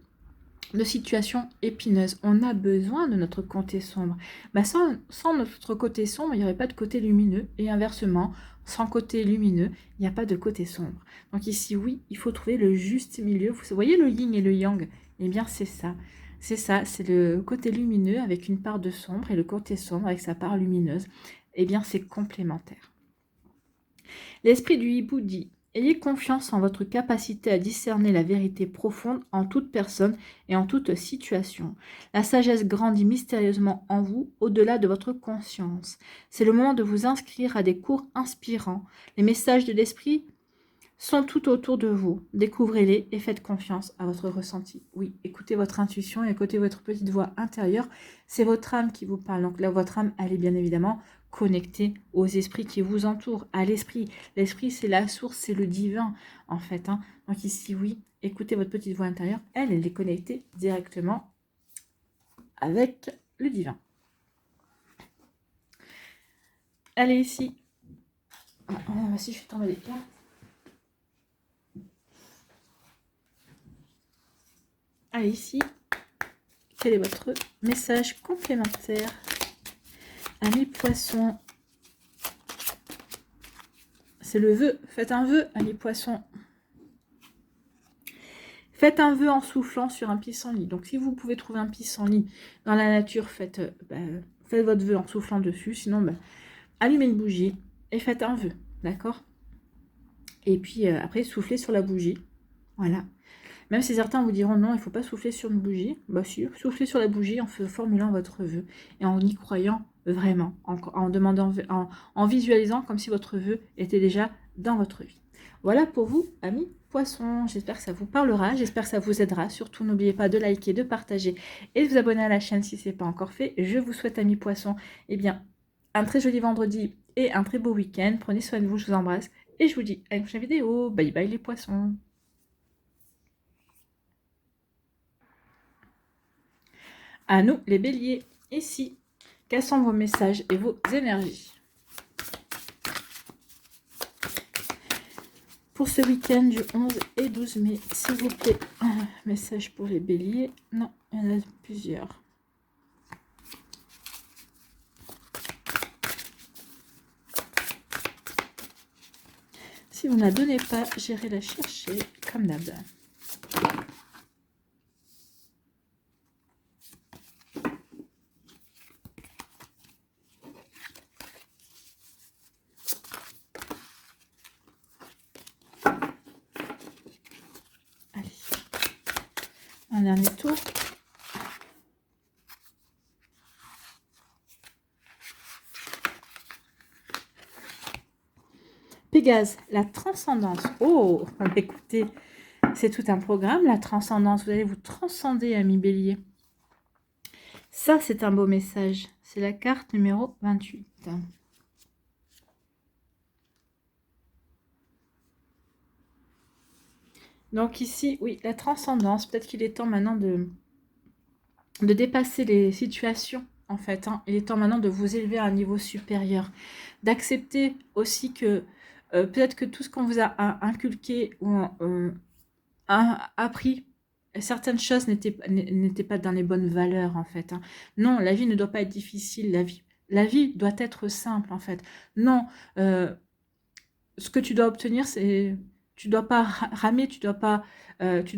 situations épineuses. On a besoin de notre côté sombre. Bah, sans notre côté sombre, il n'y aurait pas de côté lumineux. Et inversement, sans côté lumineux, il n'y a pas de côté sombre. Donc ici, oui, il faut trouver le juste milieu. Vous voyez le yin et le yang? Eh bien, c'est ça. C'est ça, c'est le côté lumineux avec une part de sombre et le côté sombre avec sa part lumineuse. Eh bien, c'est complémentaire. L'esprit du hibou dit: ayez confiance en votre capacité à discerner la vérité profonde en toute personne et en toute situation. La sagesse grandit mystérieusement en vous, au-delà de votre conscience. C'est le moment de vous inscrire à des cours inspirants. Les messages de l'esprit sont tout autour de vous. Découvrez-les et faites confiance à votre ressenti. Oui, écoutez votre intuition et écoutez votre petite voix intérieure. C'est votre âme qui vous parle. Donc là, votre âme, elle est bien évidemment connectée aux esprits qui vous entourent, à l'esprit. L'esprit, c'est la source, c'est le divin, en fait. Donc ici, oui, écoutez votre petite voix intérieure. Elle est connectée directement avec le divin. Allez, ici. Si je fais tomber les cartes. Allez, ici, quel est votre message complémentaire? Amis poissons. C'est le vœu. Faites un vœu, amis poissons. Faites un vœu en soufflant sur un pissenlit. Donc, si vous pouvez trouver un pissenlit dans la nature, faites votre vœu en soufflant dessus. Sinon, allumez une bougie et faites un vœu. D'accord? Et puis, après, soufflez sur la bougie. Voilà. Même si certains vous diront non, il ne faut pas souffler sur une bougie. Bah si, soufflez sur la bougie en formulant votre vœu et en y croyant vraiment, en demandant, en visualisant comme si votre vœu était déjà dans votre vie. Voilà pour vous, amis poissons. J'espère que ça vous parlera, j'espère que ça vous aidera. Surtout, n'oubliez pas de liker, de partager et de vous abonner à la chaîne si ce n'est pas encore fait. Je vous souhaite, amis poissons, un très joli vendredi et un très beau week-end. Prenez soin de vous, je vous embrasse et je vous dis à une prochaine vidéo. Bye bye les poissons. À nous, les béliers, ici, quels sont vos messages et vos énergies pour ce week-end du 11 et 12 mai, s'il vous plaît? Message pour les béliers. Non, il y en a plusieurs. Si vous ne la donnez pas, j'irai la chercher comme d'hab. Un dernier tour. Pégase, la transcendance. Oh, écoutez, c'est tout un programme, la transcendance. Vous allez vous transcender, amis bélier. Ça, c'est un beau message. C'est la carte numéro 28. Donc ici, oui, la transcendance. Peut-être qu'il est temps maintenant de dépasser les situations, en fait. Il est temps maintenant de vous élever à un niveau supérieur. D'accepter aussi que peut-être que tout ce qu'on vous a inculqué ou appris, certaines choses n'étaient pas dans les bonnes valeurs, en fait. Non, la vie ne doit pas être difficile. La vie doit être simple, en fait. Non, ce que tu dois obtenir, c'est... Tu dois pas ramer, tu dois pas... les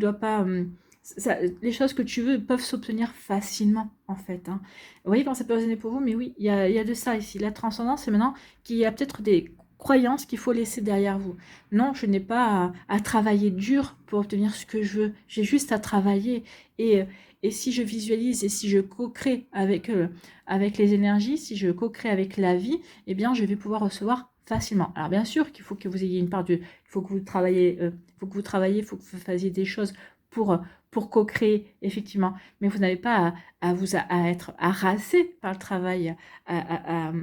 choses que tu veux peuvent s'obtenir facilement, en fait. Vous voyez comment ça peut résonner pour vous? Mais oui, il y a de ça ici. La transcendance, c'est maintenant qu'il y a peut-être des croyances qu'il faut laisser derrière vous. Non, je n'ai pas à travailler dur pour obtenir ce que je veux. J'ai juste à travailler. Et si je visualise et si je co-crée avec les énergies, si je co-crée avec la vie, eh bien, je vais pouvoir recevoir facilement. Alors bien sûr qu'il faut que vous ayez une part il faut que vous travaillez, il faut que vous fassiez des choses pour co-créer, effectivement. Mais vous n'avez pas à être harassé par le travail, à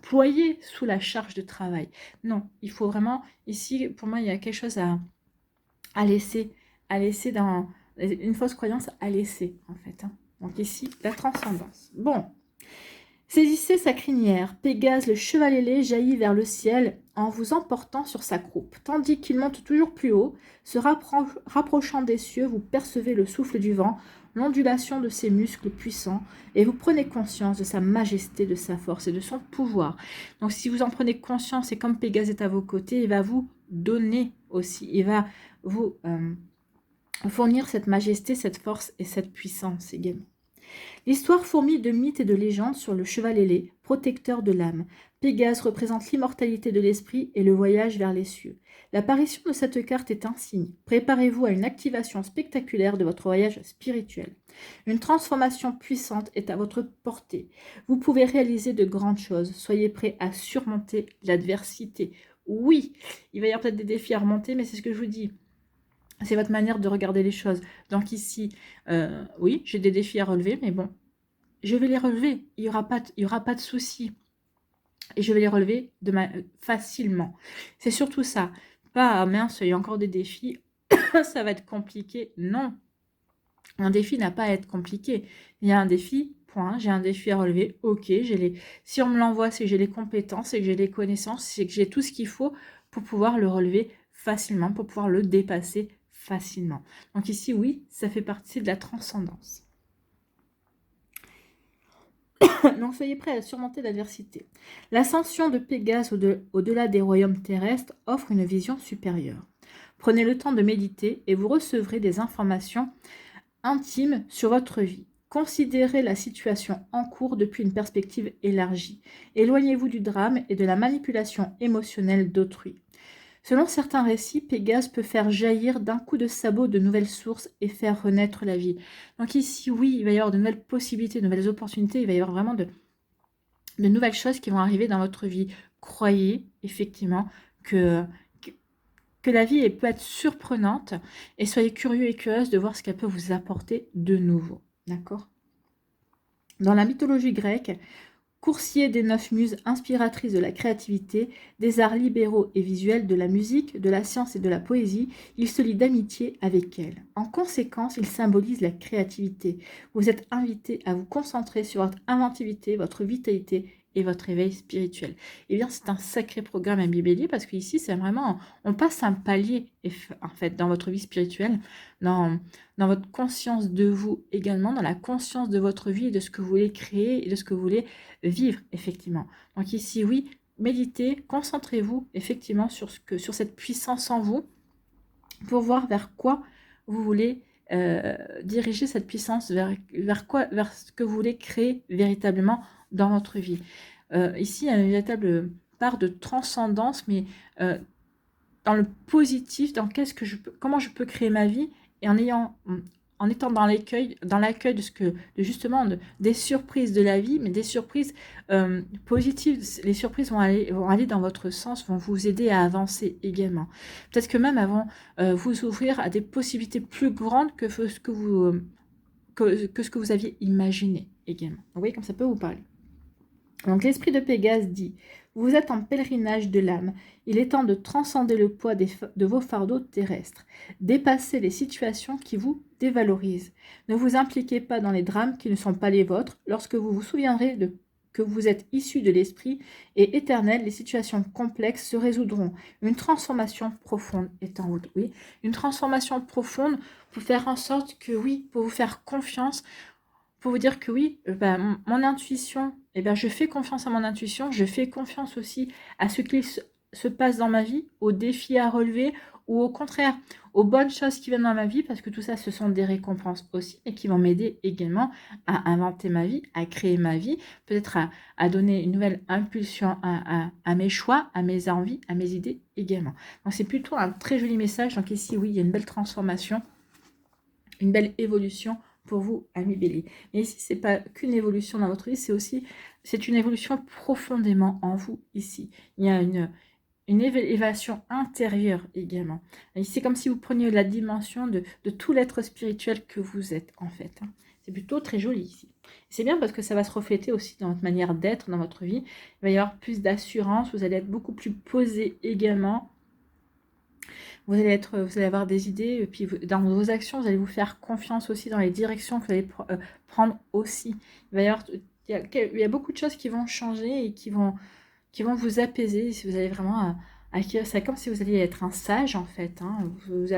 ployer sous la charge de travail. Non, il faut vraiment, ici, pour moi, il y a quelque chose à laisser dans une fausse croyance à laisser, en fait. Hein. Donc ici, la transcendance. Bon. Saisissez sa crinière. Pégase, le cheval ailé, jaillit vers le ciel en vous emportant sur sa croupe. Tandis qu'il monte toujours plus haut, se rapprochant des cieux, vous percevez le souffle du vent, l'ondulation de ses muscles puissants, et vous prenez conscience de sa majesté, de sa force et de son pouvoir. Donc si vous en prenez conscience, et comme Pégase est à vos côtés, il va vous donner aussi, il va vous fournir cette majesté, cette force et cette puissance également. L'histoire fourmille de mythes et de légendes sur le cheval ailé, protecteur de l'âme. Pégase représente l'immortalité de l'esprit et le voyage vers les cieux. L'apparition de cette carte est un signe. Préparez-vous à une activation spectaculaire de votre voyage spirituel. Une transformation puissante est à votre portée. Vous pouvez réaliser de grandes choses. Soyez prêts à surmonter l'adversité. Oui, il va y avoir peut-être des défis à remonter, mais c'est ce que je vous dis. C'est votre manière de regarder les choses. Donc ici, oui, j'ai des défis à relever, mais bon, je vais les relever. Il y aura pas de souci. Et je vais les relever facilement. C'est surtout ça. Pas, ah, mince, il y a encore des défis. Ça va être compliqué. Non. Un défi n'a pas à être compliqué. Il y a un défi, point. J'ai un défi à relever. Ok, si on me l'envoie, c'est que j'ai les compétences, c'est que j'ai les connaissances, c'est que j'ai tout ce qu'il faut pour pouvoir le relever facilement, pour pouvoir le dépasser facilement. Donc ici, oui, ça fait partie de la transcendance. Donc soyez prêts à surmonter l'adversité. L'ascension de Pégase au-delà des royaumes terrestres offre une vision supérieure. Prenez le temps de méditer et vous recevrez des informations intimes sur votre vie. Considérez la situation en cours depuis une perspective élargie. Éloignez-vous du drame et de la manipulation émotionnelle d'autrui. Selon certains récits, Pégase peut faire jaillir d'un coup de sabot de nouvelles sources et faire renaître la vie. Donc ici, oui, il va y avoir de nouvelles possibilités, de nouvelles opportunités, il va y avoir vraiment de nouvelles choses qui vont arriver dans votre vie. Croyez effectivement que la vie peut être surprenante et soyez curieux et curieuse de voir ce qu'elle peut vous apporter de nouveau. D'accord ? Dans la mythologie grecque, coursier des 9 muses inspiratrices de la créativité, des arts libéraux et visuels, de la musique, de la science et de la poésie, il se lie d'amitié avec elles. En conséquence, il symbolise la créativité. Vous êtes invité à vous concentrer sur votre inventivité, votre vitalité et votre éveil spirituel. Eh bien, c'est un sacré programme à Bélier parce qu'ici, c'est vraiment, on passe un palier en fait dans votre vie spirituelle, dans votre conscience de vous également, dans la conscience de votre vie et de ce que vous voulez créer et de ce que vous voulez vivre, effectivement. Donc ici, oui, méditez, concentrez-vous effectivement sur cette puissance en vous pour voir vers quoi vous voulez diriger cette puissance, vers ce que vous voulez créer véritablement dans votre vie. Ici, il y a une véritable part de transcendance, mais dans le positif, dans comment je peux créer ma vie et en étant dans l'accueil justement des surprises de la vie, mais des surprises positives. Les surprises vont aller dans votre sens, vont vous aider à avancer également. Peut-être que même avant vous ouvrir à des possibilités plus grandes que ce que vous aviez imaginé également. Vous voyez comme ça peut vous parler. Donc l'esprit de Pégase dit « Vous êtes en pèlerinage de l'âme. Il est temps de transcender le poids de vos fardeaux terrestres. Dépassez les situations qui vous dévalorisent. Ne vous impliquez pas dans les drames qui ne sont pas les vôtres. Lorsque vous vous souviendrez que vous êtes issu de l'esprit et éternel, les situations complexes se résoudront. Une transformation profonde est en route. » Oui, une transformation profonde pour faire en sorte que oui, pour vous faire confiance, pour vous dire que oui, mon intuition, je fais confiance à mon intuition, je fais confiance aussi à ce qu'il se passe dans ma vie, aux défis à relever, ou au contraire, aux bonnes choses qui viennent dans ma vie, parce que tout ça, ce sont des récompenses aussi, et qui vont m'aider également à inventer ma vie, à créer ma vie, peut-être à donner une nouvelle impulsion à mes choix, à mes envies, à mes idées également. Donc c'est plutôt un très joli message. Donc ici, oui, il y a une belle transformation, une belle évolution pour vous, amis bélier. Mais ici, c'est pas qu'une évolution dans votre vie, c'est une évolution profondément en vous ici. Il y a une élévation intérieure également. C'est comme si vous preniez la dimension de tout l'être spirituel que vous êtes, en fait. C'est plutôt très joli ici. C'est bien parce que ça va se refléter aussi dans votre manière d'être, dans votre vie. Il va y avoir plus d'assurance, vous allez être beaucoup plus posé également. Vous allez avoir des idées, et puis dans vos actions, vous allez vous faire confiance aussi dans les directions que vous allez prendre aussi. Il y a beaucoup de choses qui vont changer et qui vont vous apaiser. Si vous allez vraiment acquérir, c'est comme si vous alliez être un sage en fait. Vous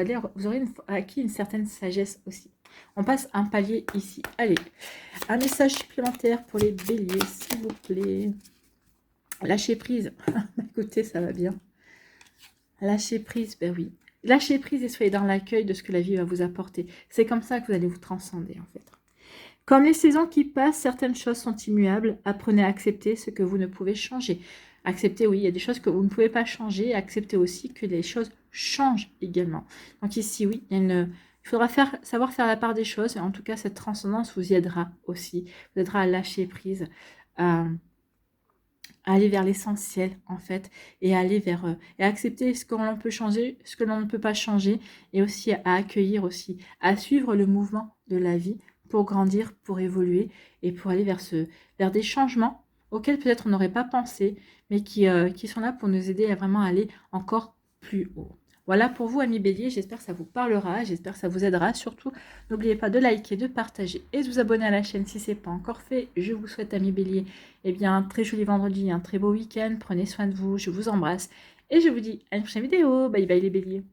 aurez acquis une certaine sagesse aussi. On passe un palier ici. Allez, un message supplémentaire pour les béliers, s'il vous plaît. Lâchez prise. Écoutez, ça va bien. Lâchez prise, ben oui. Lâchez prise et soyez dans l'accueil de ce que la vie va vous apporter. C'est comme ça que vous allez vous transcender en fait. Comme les saisons qui passent, certaines choses sont immuables. Apprenez à accepter ce que vous ne pouvez changer. Acceptez, oui, il y a des choses que vous ne pouvez pas changer. Acceptez aussi que les choses changent également. Donc ici, oui, il faudra savoir faire la part des choses. En tout cas, cette transcendance vous y aidera aussi. Vous aidera à lâcher prise, à aller vers l'essentiel en fait, et aller vers et accepter ce que l'on peut changer, ce que l'on ne peut pas changer, et aussi à accueillir aussi, à suivre le mouvement de la vie pour grandir, pour évoluer et pour aller vers des changements auxquels peut-être on n'aurait pas pensé, mais qui sont là pour nous aider à vraiment aller encore plus haut. Voilà pour vous, amis béliers, j'espère que ça vous parlera, j'espère que ça vous aidera. Surtout, n'oubliez pas de liker, de partager et de vous abonner à la chaîne si ce n'est pas encore fait. Je vous souhaite, amis béliers, eh bien, un très joli vendredi, un très beau week-end. Prenez soin de vous, je vous embrasse et je vous dis à une prochaine vidéo. Bye bye les béliers.